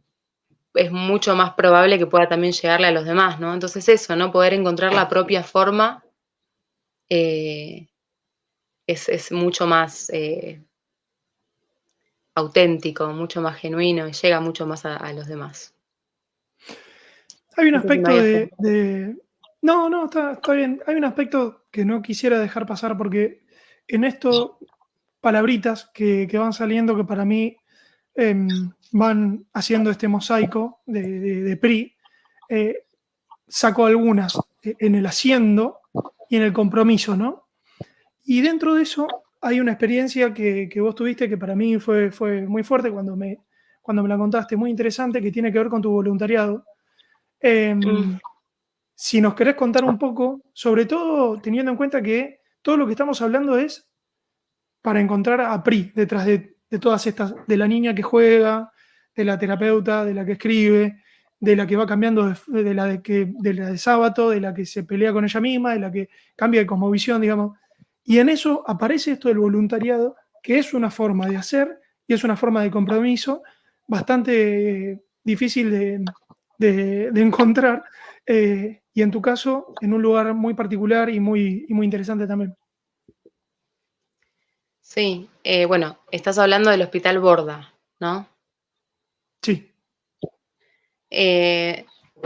es mucho más probable que pueda también llegarle a los demás, ¿no? Entonces eso, ¿no? Poder encontrar la propia forma eh, es mucho más auténtico, mucho más genuino y llega mucho más a los demás.
Hay un
No sé si me
aspecto
había
No, no, está bien. Hay un aspecto que no quisiera dejar pasar porque en esto, palabritas que van saliendo que para mí van haciendo este mosaico de PRI, eh, saco algunas en el haciendo y en el compromiso, ¿no? Y dentro de eso hay una experiencia que vos tuviste que para mí fue muy fuerte cuando me la contaste, muy interesante, que tiene que ver con tu voluntariado.
Mm,
Em, si nos querés contar un poco, sobre todo teniendo en cuenta que todo lo que estamos hablando es para encontrar a PRI detrás de todas estas, de la niña que juega, de la terapeuta, de la que escribe, de la que va cambiando, de la de sábado, de la que se pelea con ella misma, de la que cambia de cosmovisión, digamos. Y en eso aparece esto del voluntariado, que es una forma de hacer y es una forma de compromiso bastante difícil de encontrar, y en tu caso, en un lugar muy particular y muy interesante también.
sí, bueno, estás hablando del Hospital Borda, ¿no?
Sí,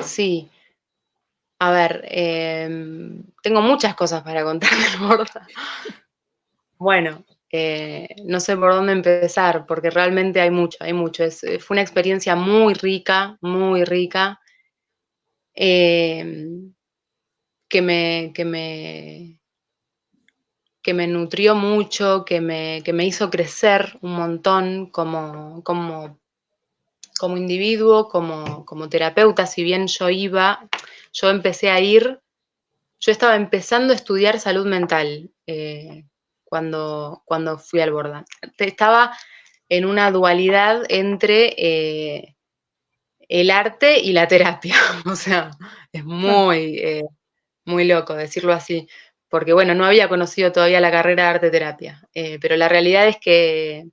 Sí, a ver, tengo muchas cosas para contar del Borda. Bueno, no sé por dónde empezar, porque realmente hay mucho, hay mucho. Fue una experiencia muy rica, eh, que me nutrió mucho, que me hizo crecer un montón como individuo, como terapeuta. Si bien yo empecé a ir, yo estaba empezando a estudiar salud mental cuando fui al Borda. Estaba en una dualidad entre el arte y la terapia. O sea, es
claro.
muy loco decirlo así, porque bueno, no había conocido todavía la carrera de arte terapia, pero la realidad es que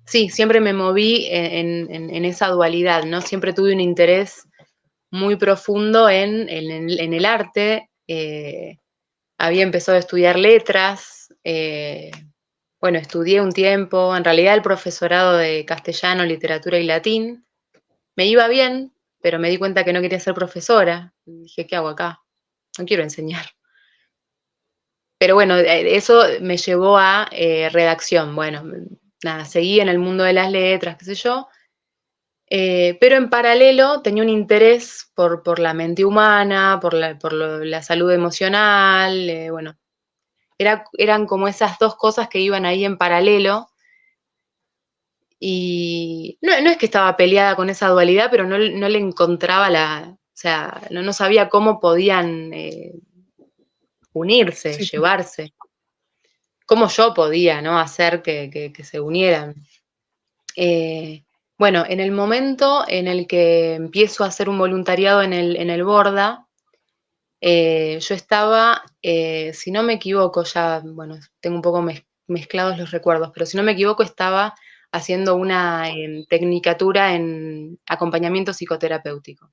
sí, siempre me moví en esa dualidad, ¿no? Siempre tuve un interés muy profundo en el arte. Había empezado a estudiar letras. Bueno, estudié un tiempo, en realidad el profesorado de castellano, literatura y latín. Me iba bien, pero me di cuenta que no quería ser profesora. Dije, ¿qué hago acá? No quiero enseñar. Pero bueno, eso me llevó a redacción. Bueno, nada, seguí en el mundo de las letras, qué sé yo. Pero en paralelo tenía un interés por la mente humana, por la salud emocional. Bueno, eran como esas dos cosas que iban ahí en paralelo. Y no es que estaba peleada con esa dualidad, pero no le encontraba o sea, no sabía cómo podían unirse,
Sí, sí.
llevarse. Cómo yo podía, ¿no? Hacer que se unieran. Eh, bueno, en el momento en el que empiezo a hacer un voluntariado en el Borda, yo estaba, si no me equivoco, ya, bueno, tengo un poco mezclados los recuerdos, pero si no me equivoco, estaba haciendo una tecnicatura en acompañamiento psicoterapéutico.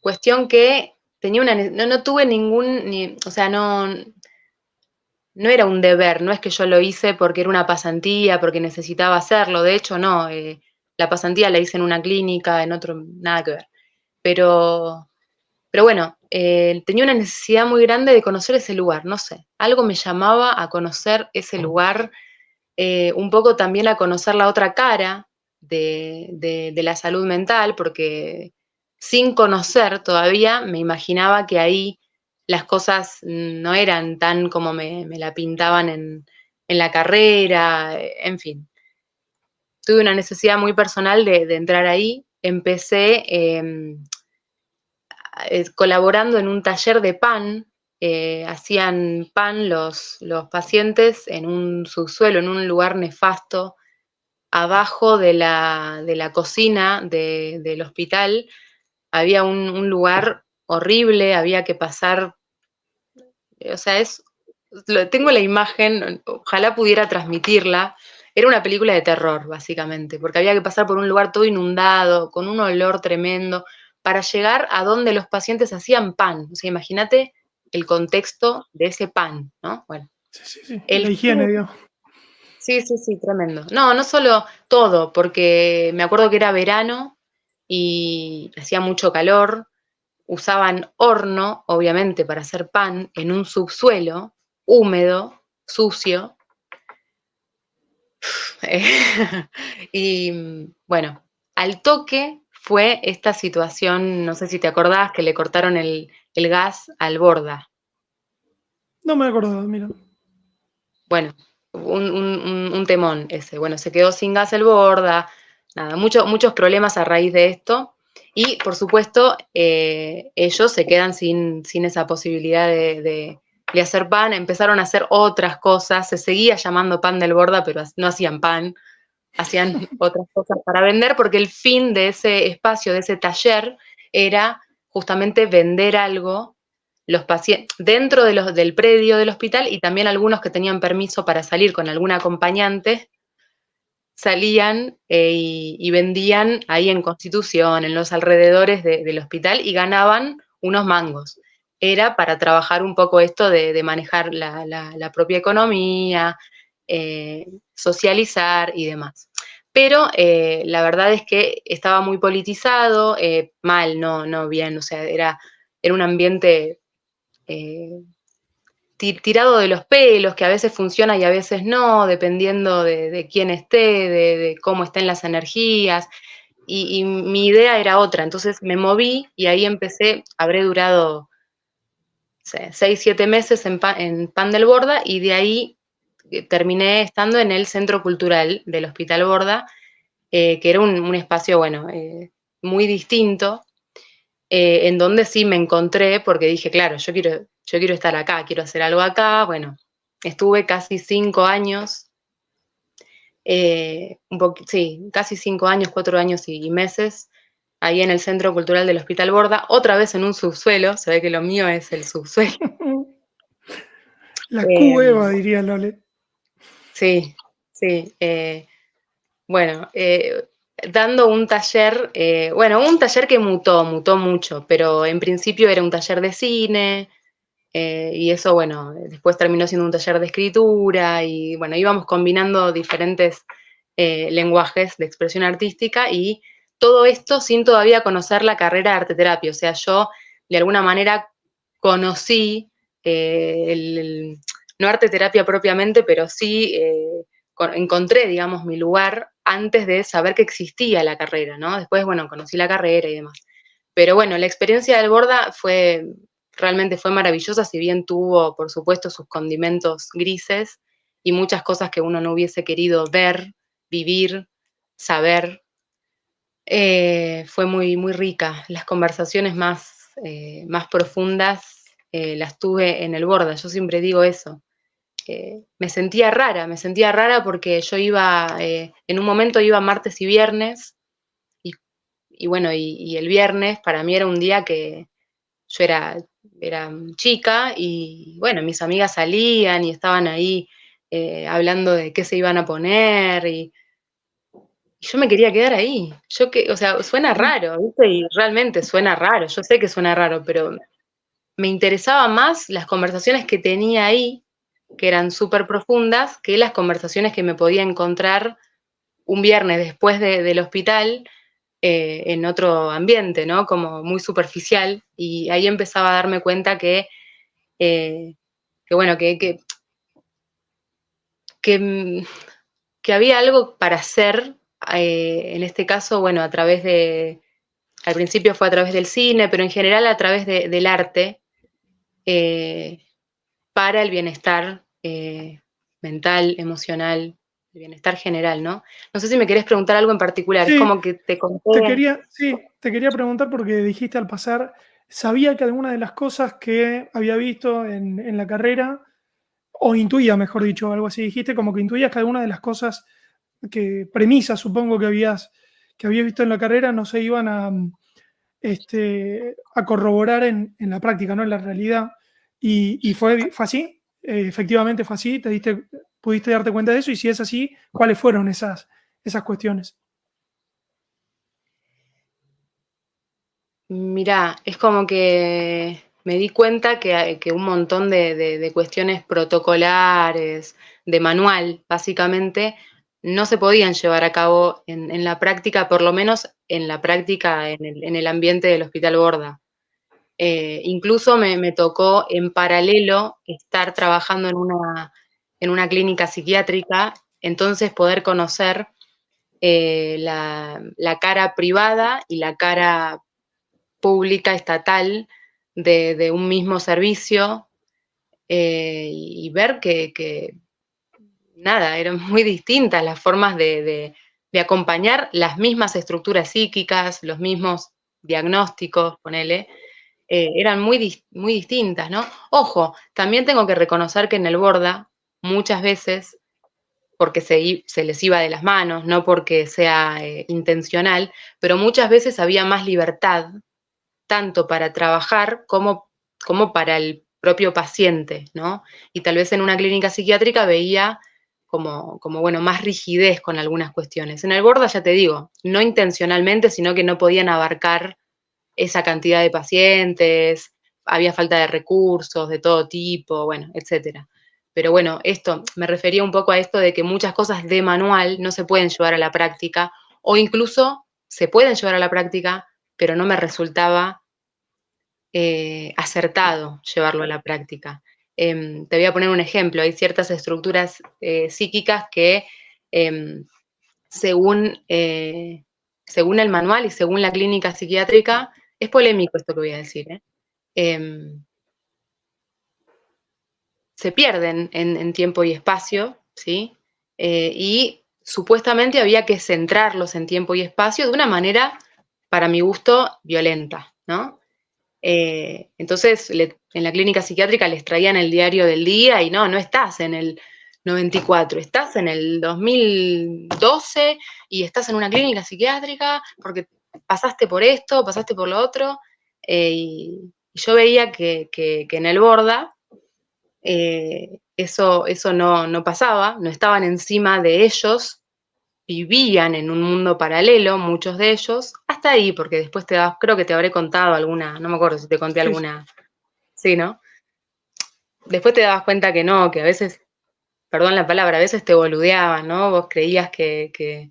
Cuestión que tenía no tuve o sea, no era un deber, no es que yo lo hice porque era una pasantía, porque necesitaba hacerlo, de hecho no, la pasantía la hice en una clínica, en otro, nada que ver. Pero bueno, tenía una necesidad muy grande de conocer ese lugar, no sé, algo me llamaba a conocer ese lugar, un poco también a conocer la otra cara de la salud mental, porque sin conocer todavía me imaginaba que ahí las cosas no eran tan como me la pintaban en la carrera, en fin. Tuve una necesidad muy personal de entrar ahí. Empecé colaborando en un taller de pan. Hacían pan los pacientes en un subsuelo, en un lugar nefasto, abajo de la cocina del hospital. Había un lugar horrible, había que pasar, o sea, tengo la imagen, ojalá pudiera transmitirla. Era una película de terror, básicamente, porque había que pasar por un lugar todo inundado, con un olor tremendo, para llegar a donde los pacientes hacían pan. O sea, imagínate el contexto de ese pan, ¿no? Bueno,
Sí, sí, sí.
el
La higiene, digamos.
sí, sí, sí, tremendo. No, no solo todo, porque me acuerdo que era verano y hacía mucho calor, usaban horno, obviamente, para hacer pan en un subsuelo húmedo, sucio. Y bueno, al toque fue esta situación, no sé si te acordás, que le cortaron el gas al Borda.
No me acordaba, mira.
Bueno, un temón ese. Bueno, se quedó sin gas el Borda, nada, muchos problemas a raíz de esto. Y por supuesto, ellos se quedan sin esa posibilidad de hacer pan. Empezaron a hacer otras cosas. Se seguía llamando pan del Borda, pero no hacían pan. Hacían otras cosas para vender, porque el fin de ese espacio, de ese taller, era justamente vender algo los pacientes dentro del predio del hospital, y también algunos que tenían permiso para salir con algún acompañante salían y vendían ahí en Constitución, en los alrededores del hospital, y ganaban unos mangos. Era para trabajar un poco esto de manejar la propia economía, socializar y demás. Pero la verdad es que estaba muy politizado, mal, no bien, o sea, era un ambiente eh, tirado de los pelos, que a veces funciona y a veces no, dependiendo de quién esté, de cómo estén las energías. Y mi idea era otra, entonces me moví y ahí empecé, habré durado 6, 7 meses en Pan del Borda, y de ahí terminé estando en el Centro Cultural del Hospital Borda, que era un espacio, bueno, muy distinto, en donde sí me encontré, porque dije, claro, yo quiero estar acá, quiero hacer algo acá. Bueno, estuve casi 5 años, sí, casi 5 años, 4 años y meses, ahí en el Centro Cultural del Hospital Borda, otra vez en un subsuelo. Se ve que lo mío es el subsuelo.
La
Eh,
cueva, diría Lole.
sí, sí. Bueno, dando un taller, bueno, un taller que mutó mucho, pero en principio era un taller de cine. Y eso, bueno, después terminó siendo un taller de escritura, y bueno, íbamos combinando diferentes lenguajes de expresión artística, y todo esto sin todavía conocer la carrera de arteterapia. O sea, yo de alguna manera conocí no arteterapia propiamente, pero sí encontré, digamos, mi lugar antes de saber que existía la carrera, ¿no? Después, bueno, conocí la carrera y demás. Pero bueno, la experiencia del Borda realmente fue maravillosa, si bien tuvo, por supuesto, sus condimentos grises y muchas cosas que uno no hubiese querido ver, vivir, saber. Fue muy rica. Las conversaciones más profundas las tuve en el Borda. Yo siempre digo eso. Me sentía rara porque yo iba, en un momento iba martes y viernes, y, y bueno, y el viernes para mí era un día que yo era chica, y bueno, mis amigas salían y estaban ahí hablando de qué se iban a poner, y yo me quería quedar ahí. O sea, suena raro, ¿viste? Y realmente suena raro, yo sé que suena raro, pero me interesaban más las conversaciones que tenía ahí, que eran súper profundas, que las conversaciones que me podía encontrar un viernes después del hospital, en otro ambiente, ¿no? Como muy superficial, y ahí empezaba a darme cuenta eh, que bueno, que que había algo para hacer, en este caso, bueno, a través de, al principio fue a través del cine, pero en general a través del arte, para el bienestar mental, emocional, el bienestar general, ¿no? No sé si me querés preguntar algo en particular, es
Sí,
como que te conté.
te quería preguntar porque dijiste al pasar, sabía que alguna de las cosas que había visto en la carrera, o intuía, mejor dicho, algo así, dijiste como que intuías que alguna de las cosas, premisas supongo que habías visto en la carrera no se iban a corroborar en la práctica, ¿no? En la realidad. Y fue así, efectivamente fue así, pudiste darte cuenta de eso, y si es así, ¿cuáles fueron esas cuestiones?
Mirá, es como que me di cuenta que un montón de cuestiones protocolares, de manual, básicamente, no se podían llevar a cabo en la práctica, por lo menos en la práctica en el ambiente del Hospital Borda. Incluso me tocó en paralelo estar trabajando en una clínica psiquiátrica, entonces poder conocer la cara privada y la cara pública, estatal, de un mismo servicio, y ver que, nada, eran muy distintas las formas de acompañar las mismas estructuras psíquicas, los mismos diagnósticos, ponele, eran muy distintas, ¿no? Ojo, también tengo que reconocer que en el Borda, muchas veces, porque se les iba de las manos, no porque sea intencional, pero muchas veces había más libertad tanto para trabajar como para el propio paciente, ¿no? Y tal vez en una clínica psiquiátrica veía como bueno, más rigidez con algunas cuestiones. En el Borda, ya te digo, no intencionalmente, sino que no podían abarcar esa cantidad de pacientes, había falta de recursos de todo tipo, bueno, etcétera. Pero bueno, esto, me refería un poco a esto de que muchas cosas de manual no se pueden llevar a la práctica, o incluso se pueden llevar a la práctica, pero no me resultaba acertado llevarlo a la práctica. Te voy a poner un ejemplo, hay ciertas estructuras psíquicas que em, según, según el manual y según la clínica psiquiátrica, es polémico esto que voy a decir, se pierden en tiempo y espacio, ¿sí? Y supuestamente había que centrarlos en tiempo y espacio de una manera, para mi gusto, violenta, ¿no? Entonces, en la clínica psiquiátrica les traían el diario del día y no estás en el 94, estás en el 2012 y estás en una clínica psiquiátrica porque pasaste por esto, pasaste por lo otro, y yo veía que en el Borda eso no pasaba, no estaban encima de ellos, vivían en un mundo paralelo, muchos de ellos, hasta ahí, porque después creo que te habré contado alguna, no me acuerdo si te conté
Sí, sí.
alguna, sí, ¿no? Después te dabas cuenta que no, que a veces, perdón la palabra, a veces te boludeaban, ¿no? Vos creías que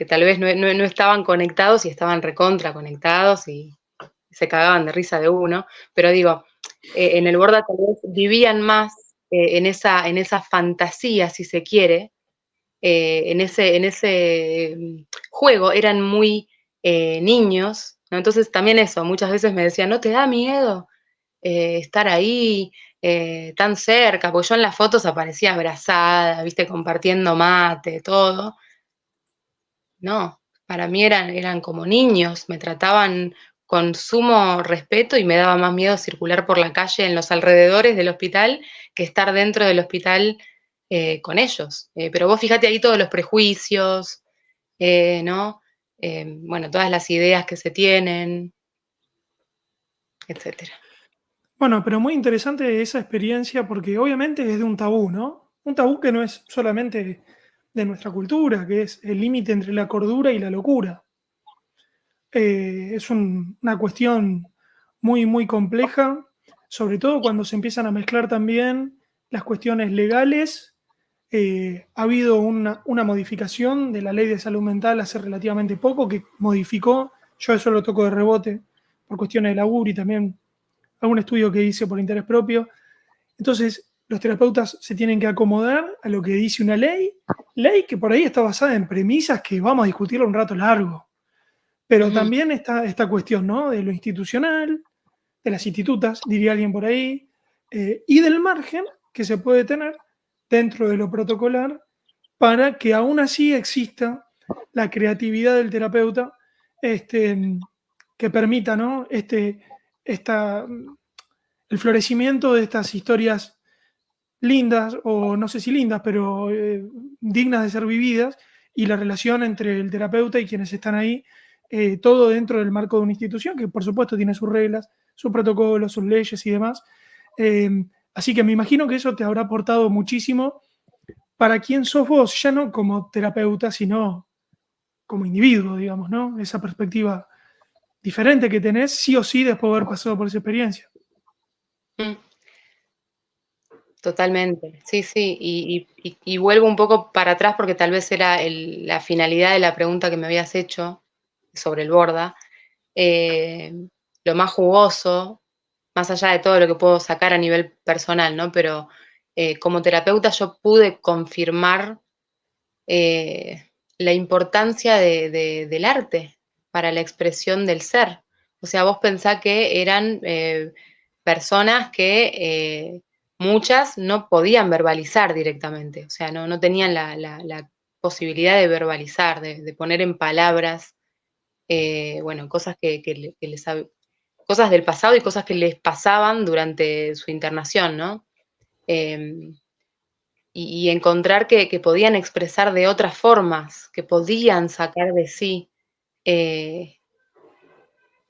tal vez no estaban conectados y estaban recontra conectados y se cagaban de risa de uno, pero digo, en el Borda tal vez vivían más en esa fantasía, si se quiere, en ese juego, eran muy niños, ¿no? Entonces también eso, muchas veces me decían, ¿no te da miedo estar ahí tan cerca? Porque yo en las fotos aparecía abrazada, viste, compartiendo mate, todo. No, para mí eran como niños, me trataban con sumo respeto y me daba más miedo circular por la calle en los alrededores del hospital que estar dentro del hospital con ellos. Pero vos fíjate ahí todos los prejuicios, ¿no? Bueno, todas las ideas que se tienen, etcétera.
Bueno, pero muy interesante esa experiencia porque obviamente es de un tabú, ¿no? Un tabú que no es solamente de nuestra cultura, que es el límite entre la cordura y la locura. Es una cuestión muy, muy compleja, sobre todo cuando se empiezan a mezclar también las cuestiones legales. Ha habido una modificación de la ley de salud mental hace relativamente poco que modificó, yo eso lo toco de rebote por cuestiones de laburo y también algún estudio que hice por interés propio. Entonces, los terapeutas se tienen que acomodar a lo que dice una ley ley que por ahí está basada en premisas que vamos a discutirlo un rato largo, pero también está esta cuestión, ¿no? De lo institucional, de las institutas, diría alguien por ahí, y del margen que se puede tener dentro de lo protocolar para que aún así exista la creatividad del terapeuta que permita, ¿no? El florecimiento de estas historias lindas, o no sé si lindas, pero dignas de ser vividas, y la relación entre el terapeuta y quienes están ahí, todo dentro del marco de una institución que por supuesto tiene sus reglas, sus protocolos, sus leyes y demás. Así que me imagino que eso te habrá aportado muchísimo para quién sos vos, ya no como terapeuta, sino como individuo, digamos, ¿no? Esa perspectiva diferente que tenés, sí o sí, después de haber pasado por esa experiencia.
Totalmente, sí, sí, y vuelvo un poco para atrás porque tal vez era la finalidad de la pregunta que me habías hecho sobre el Borda. Lo más jugoso, más allá de todo lo que puedo sacar a nivel personal, ¿no? Pero como terapeuta yo pude confirmar la importancia del arte para la expresión del ser. O sea, vos pensá que eran personas que muchas no podían verbalizar directamente, o sea, no tenían la posibilidad de verbalizar, de poner en palabras, bueno, cosas cosas del pasado y cosas que les pasaban durante su internación, ¿no? Y encontrar que podían expresar de otras formas, que podían sacar de sí.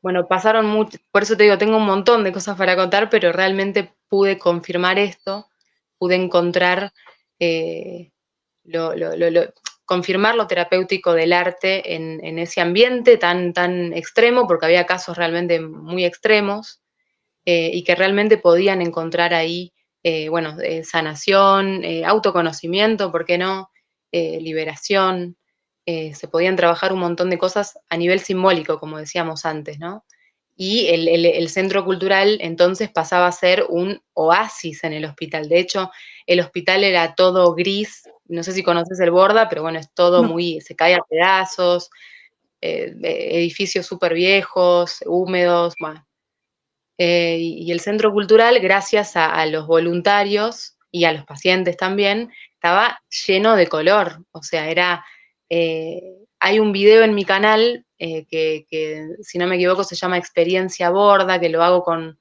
Bueno, pasaron mucho, por eso te digo, tengo un montón de cosas para contar, pero realmente pude confirmar esto, pude encontrar, eh, confirmar lo terapéutico del arte en ese ambiente tan extremo, porque había casos realmente muy extremos, y que realmente podían encontrar ahí, bueno, sanación, autoconocimiento, ¿por qué no? Liberación, se podían trabajar un montón de cosas a nivel simbólico, como decíamos antes, ¿no? Y el centro cultural entonces pasaba a ser un oasis en el hospital. De hecho, el hospital era todo gris, no sé si conoces el Borda, pero bueno, es todo
No,
se cae a pedazos, edificios súper viejos, húmedos, bueno, y el centro cultural, gracias a los voluntarios y a los pacientes también, estaba lleno de color. O sea, hay un video en mi canal que, si no me equivoco, se llama Experiencia Borda, que lo hago con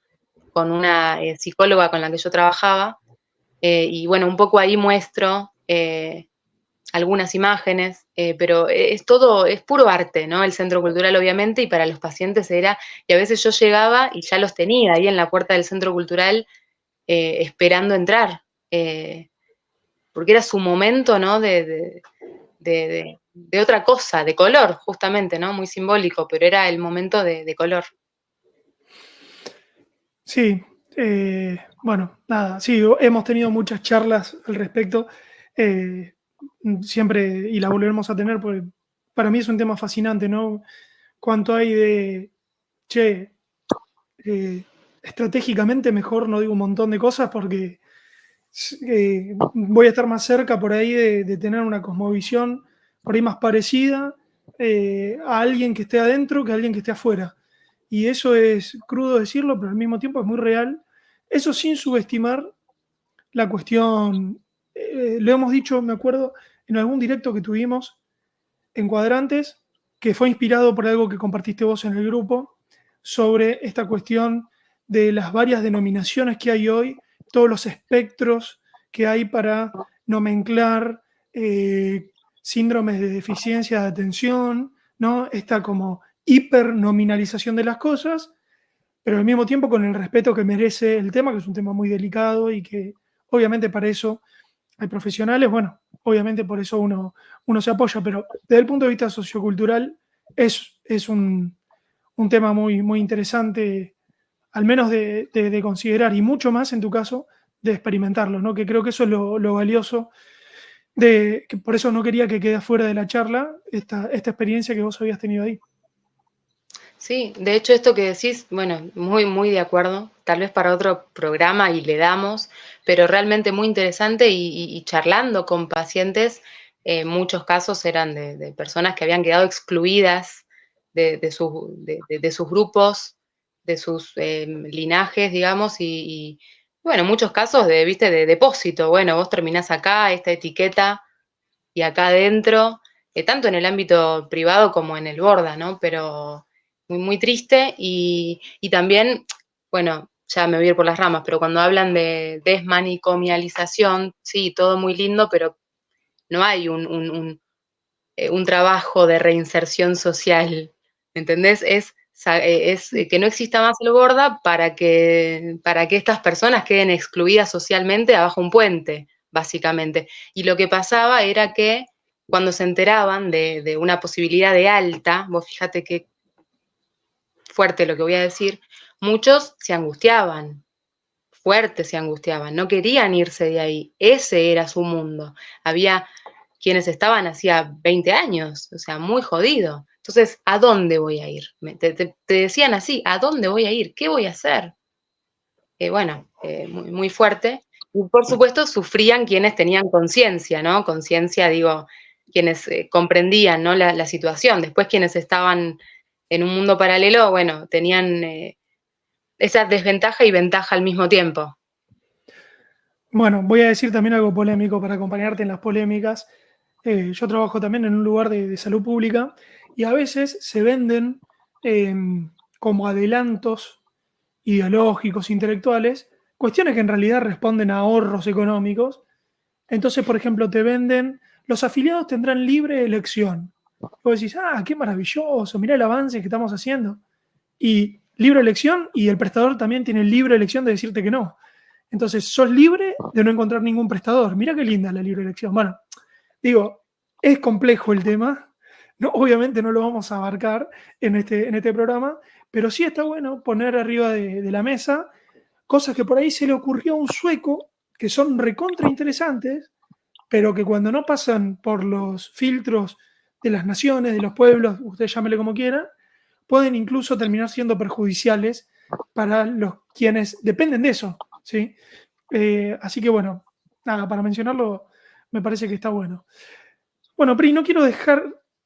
una psicóloga con la que yo trabajaba. Y bueno, un poco ahí muestro algunas imágenes, pero es puro arte, ¿no? El centro cultural, obviamente, y para los pacientes y a veces yo llegaba y ya los tenía ahí en la puerta del centro cultural esperando entrar, porque era su momento, ¿no? De otra cosa, de color, justamente, ¿no? Muy simbólico, pero era el momento de color.
sí, bueno, nada, sí, hemos tenido muchas charlas al respecto, siempre, y la volveremos a tener, porque para mí es un tema fascinante, ¿no? Cuánto hay de, che, estratégicamente mejor no digo un montón de cosas porque voy a estar más cerca por ahí de tener una cosmovisión por ahí más parecida a alguien que esté adentro que a alguien que esté afuera. Y eso es crudo decirlo, pero al mismo tiempo es muy real. Eso sin subestimar la cuestión, lo hemos dicho, me acuerdo, en algún directo que tuvimos en Cuadrantes, que fue inspirado por algo que compartiste vos en el grupo, sobre esta cuestión de las varias denominaciones que hay hoy, todos los espectros que hay para nomenclar síndromes de deficiencia de atención, ¿no? Esta como hipernominalización de las cosas, pero al mismo tiempo con el respeto que merece el tema, que es un tema muy delicado y que obviamente para eso hay profesionales, bueno, obviamente por eso uno se apoya, pero desde el punto de vista sociocultural es un tema muy, muy interesante, al menos de considerar, y mucho más en tu caso, de experimentarlo, ¿no? Que creo que eso es lo valioso, que por eso no quería que quede fuera de la charla esta experiencia que vos habías tenido ahí.
Sí, de hecho esto que decís, bueno, muy, muy de acuerdo, tal vez para otro programa y le damos, pero realmente muy interesante y charlando con pacientes muchos casos eran de personas que habían quedado excluidas de sus grupos, de sus linajes, digamos, y, bueno, muchos casos viste, de depósito. Bueno, vos terminás acá, esta etiqueta, y acá adentro, tanto en el ámbito privado como en el Borda, ¿no? Pero muy, muy triste y también, bueno, ya me voy a ir por las ramas, pero cuando hablan de desmanicomialización, sí, todo muy lindo, pero no hay un trabajo de reinserción social, ¿entendés? Es que no exista más el Borda para que estas personas queden excluidas socialmente abajo un puente, básicamente. Y lo que pasaba era que cuando se enteraban de una posibilidad de alta, vos fíjate qué fuerte lo que voy a decir, muchos se angustiaban, fuerte se angustiaban, no querían irse de ahí, ese era su mundo. Había quienes estaban hacía 20 años, o sea, muy jodido. Entonces, ¿a dónde voy a ir? Te decían así, ¿a dónde voy a ir? ¿Qué voy a hacer? Bueno, muy, muy fuerte. Y por supuesto sufrían quienes tenían conciencia, ¿no? Conciencia, digo, quienes comprendían, ¿no? La situación. Después quienes estaban en un mundo paralelo, bueno, tenían esa desventaja y ventaja al mismo tiempo.
Bueno, voy a decir también algo polémico para acompañarte en las polémicas. Yo trabajo también en un lugar de salud pública y a veces se venden eh, como adelantos ideológicos, intelectuales, cuestiones que en realidad responden a ahorros económicos. Entonces, por ejemplo, te venden, los afiliados tendrán libre elección. Y vos decís, ah, qué maravilloso, mirá el avance que estamos haciendo. Y libre elección, y el prestador también tiene libre elección de decirte que no. Entonces, sos libre de no encontrar ningún prestador. Mirá qué linda la libre elección. Bueno, digo, es complejo el tema. No, obviamente no lo vamos a abarcar en este programa, pero sí está bueno poner arriba de la mesa cosas que por ahí se le ocurrió a un sueco, que son recontra interesantes, pero que cuando no pasan por los filtros de las naciones, de los pueblos, usted llámele como quiera, pueden incluso terminar siendo perjudiciales para los quienes dependen de eso, ¿sí? Así que bueno, nada, para mencionarlo me parece que está bueno. Bueno, Pri, no quiero dejar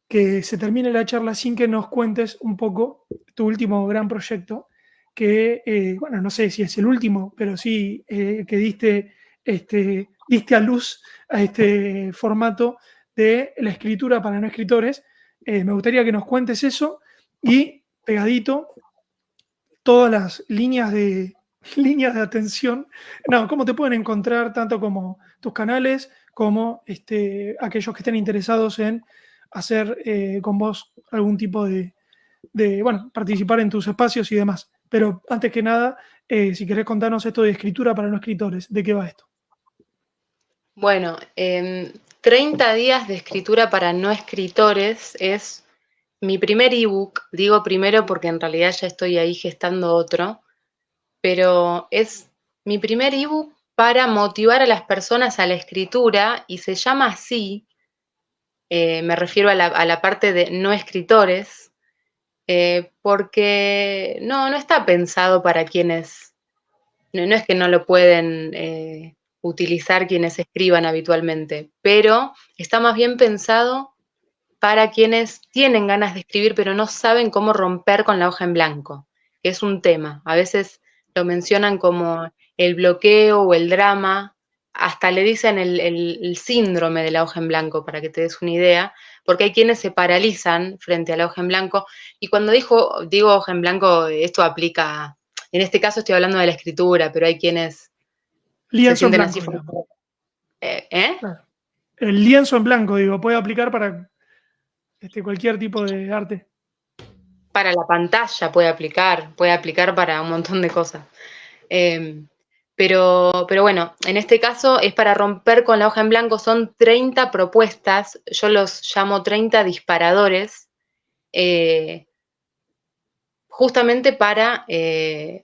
que se termine la charla sin que nos cuentes un poco tu último gran proyecto, que, bueno, no sé si es el último, pero sí que diste a luz a este formato de la escritura para no escritores. Me gustaría que nos cuentes eso y pegadito todas las líneas de atención. No, cómo te pueden encontrar tanto como tus canales como aquellos que estén interesados en hacer con vos algún tipo bueno, participar en tus espacios y demás. Pero antes que nada, si querés contarnos esto de escritura para no escritores, ¿de qué va esto?
Bueno, 30 días de escritura para no escritores es mi primer ebook. Digo primero porque en realidad ya estoy ahí gestando otro, pero es mi primer ebook para motivar a las personas a la escritura y se llama así, me refiero a la parte de no escritores, porque no está pensado para quienes, no es que no lo pueden utilizar quienes escriban habitualmente, pero está más bien pensado para quienes tienen ganas de escribir pero no saben cómo romper con la hoja en blanco, que es un tema. A veces lo mencionan como el bloqueo o el drama, hasta le dicen el síndrome de la hoja en blanco, para que te des una idea, porque hay quienes se paralizan frente a la hoja en blanco, y cuando digo hoja en blanco, esto aplica, en este caso estoy hablando de la escritura, pero hay quienes se
Lienzo en
sienten así.
blanco, digamos.
¿Eh?
Claro. El lienzo en blanco, digo, puede aplicar para cualquier tipo de arte.
Para la pantalla puede aplicar para un montón de cosas. Eh, pero bueno, en este caso es para romper con la hoja en blanco, son 30 propuestas, yo los llamo 30 disparadores, eh, justamente para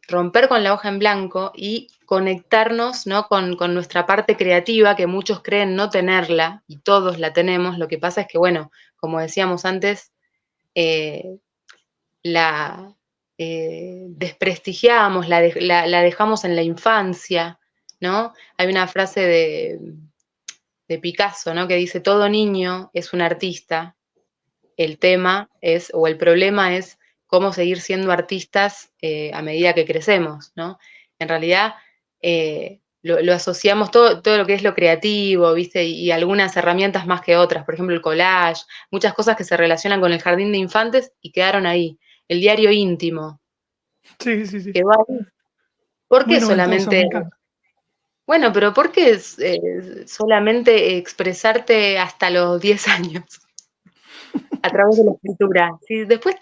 romper con la hoja en blanco y conectarnos, ¿no? con nuestra parte creativa, que muchos creen no tenerla, y todos la tenemos. Lo que pasa es que, bueno, como decíamos antes, eh, la desprestigiamos, la dejamos en la infancia, ¿no? Hay una frase Picasso, ¿no? Que dice, todo niño es un artista. El tema es, o el problema es cómo seguir siendo artistas a medida que crecemos, ¿no? En realidad, lo asociamos todo lo que es lo creativo, ¿viste? Y algunas herramientas más que otras, por ejemplo, el collage, muchas cosas que se relacionan con el jardín de infantes y quedaron ahí. El diario íntimo,
Sí, sí, sí.
quedó ahí. ¿Por
Muy
qué
noventoso, me
solamente?
encanta.
Bueno, pero ¿por qué solamente expresarte hasta los 10 años? A través de la escritura. Si después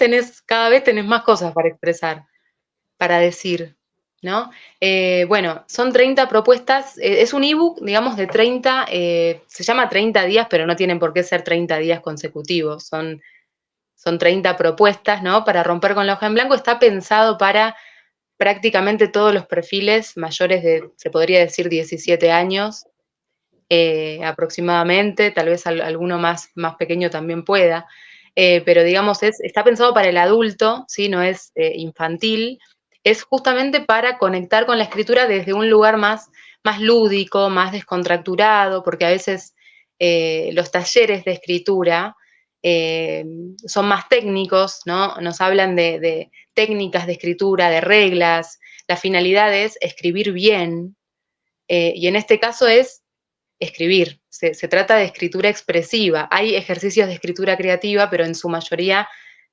cada vez tenés más cosas para expresar, para decir, ¿no? Bueno, son 30 propuestas, es un ebook, digamos, de 30, se llama 30 días, pero no tienen por qué ser 30 días consecutivos, son 30 propuestas, ¿no? Para romper con la hoja en blanco, está pensado para prácticamente todos los perfiles mayores de, se podría decir, 17 años, aproximadamente, tal vez alguno más pequeño también pueda, pero digamos, está pensado para el adulto, ¿sí? No es infantil, es justamente para conectar con la escritura desde un lugar más lúdico, más descontracturado, porque a veces los talleres de escritura eh, son más técnicos, ¿no? Nos hablan de técnicas de escritura, de reglas, la finalidad es escribir bien, y en este caso es escribir. Se trata de escritura expresiva. Hay ejercicios de escritura creativa, pero en su mayoría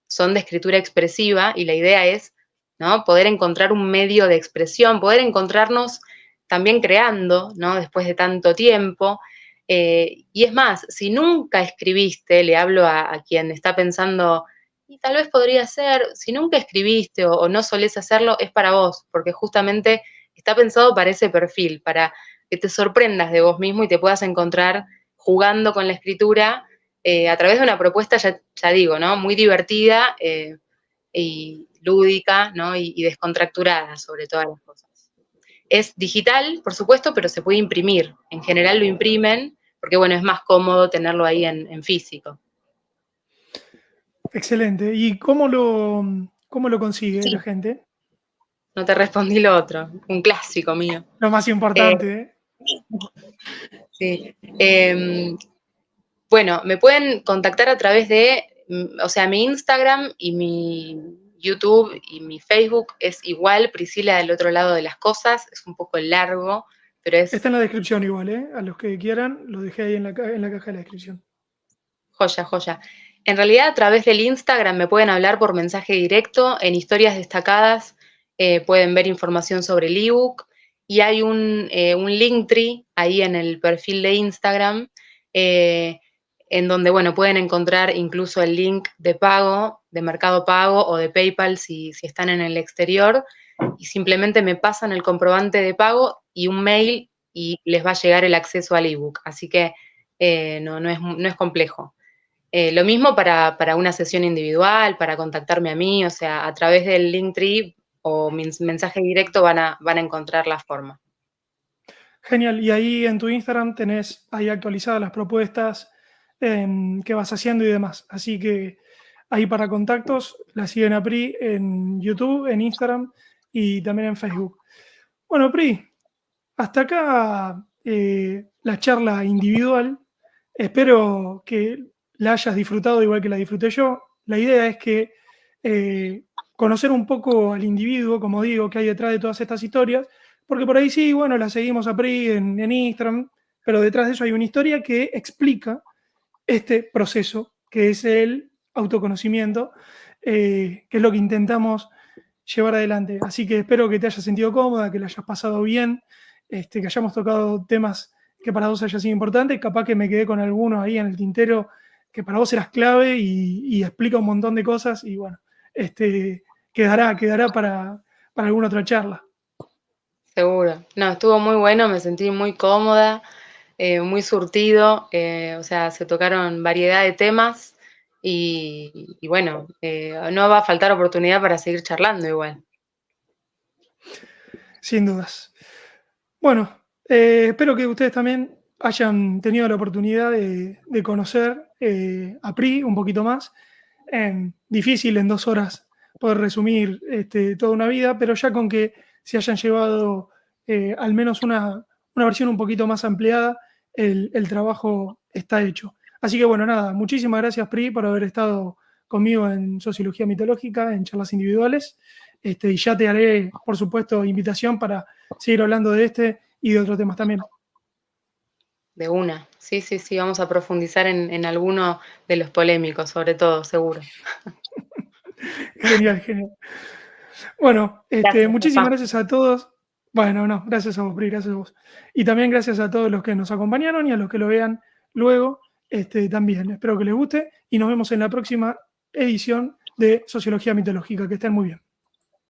son de escritura expresiva y la idea es, ¿no? Poder encontrar un medio de expresión, poder encontrarnos también creando, ¿no? Después de tanto tiempo. Y es más, si nunca escribiste, le hablo a quien está pensando, y tal vez podría ser, si nunca escribiste o no solés hacerlo, es para vos, porque justamente está pensado para ese perfil, para que te sorprendas de vos mismo y te puedas encontrar jugando con la escritura a través de una propuesta, ya digo, ¿no? Muy divertida y lúdica, ¿no? Y descontracturada sobre todas las cosas. Es digital, por supuesto, pero se puede imprimir. En general lo imprimen porque, bueno, es más cómodo tenerlo ahí en físico.
Excelente. ¿Y cómo lo consigue la
Sí,
gente?
no te respondí lo otro, un clásico mío.
Lo más
Eh,
importante, ¿eh?
sí. Bueno, me pueden contactar a través de, o sea, mi Instagram y mi YouTube y mi Facebook es igual, Priscila del otro lado de las cosas, es un poco largo, pero
Está
es
en la descripción igual, ¿eh? A los que quieran, lo dejé ahí en la caja de la descripción.
joya, joya. En realidad, a través del Instagram me pueden hablar por mensaje directo, en historias destacadas pueden ver información sobre el ebook y hay un Linktree ahí en el perfil de Instagram eh, en donde, bueno, pueden encontrar incluso el link de pago, de Mercado Pago o de PayPal si están en el exterior y simplemente me pasan el comprobante de pago y un mail y les va a llegar el acceso al ebook. Así que no es complejo. Lo mismo para una sesión individual, para contactarme a mí, o sea, a través del Linktree o mensaje directo van a encontrar la forma.
Genial. Y ahí en tu Instagram tenés ahí actualizadas las propuestas que vas haciendo y demás. Así que ahí para contactos la siguen a Pri en YouTube, en Instagram y también en Facebook. Bueno, Pri, hasta acá la charla individual. Espero que la hayas disfrutado igual que la disfruté yo. La idea es que conocer un poco al individuo, como digo, que hay detrás de todas estas historias, porque por ahí sí, bueno, la seguimos a Pri en Instagram, pero detrás de eso hay una historia que explica este proceso, que es el autoconocimiento, que es lo que intentamos llevar adelante. Así que espero que te hayas sentido cómoda, que la hayas pasado bien, que hayamos tocado temas que para vos haya sido importantes. Capaz que me quedé con algunos ahí en el tintero que para vos eras clave y explica un montón de cosas y bueno, quedará para alguna otra charla.
Seguro. No, estuvo muy bueno, me sentí muy cómoda, muy surtido, o sea, se tocaron variedad de temas y bueno, no va a faltar oportunidad para seguir charlando igual.
Sin dudas. Bueno, espero que ustedes también hayan tenido la oportunidad de conocer a Pri un poquito más. Difícil en 2 horas poder resumir toda una vida, pero ya con que se hayan llevado al menos una versión un poquito más ampliada, el trabajo está hecho. Así que bueno, nada, muchísimas gracias, Pri, por haber estado conmigo en Sociología Mitológica, en charlas individuales. Y ya te haré, por supuesto, invitación para seguir hablando de este y de otros temas también.
De una. Sí, sí, sí, vamos a profundizar en alguno de los polémicos, sobre todo, seguro.
Genial, genial. Bueno,
Gracias,
muchísimas
papá.
gracias a todos. Bueno, no, gracias a vos, Pri, gracias a vos. Y también gracias a todos los que nos acompañaron y a los que lo vean luego también. Espero que les guste y nos vemos en la próxima edición de Sociología Mitológica. Que estén muy bien.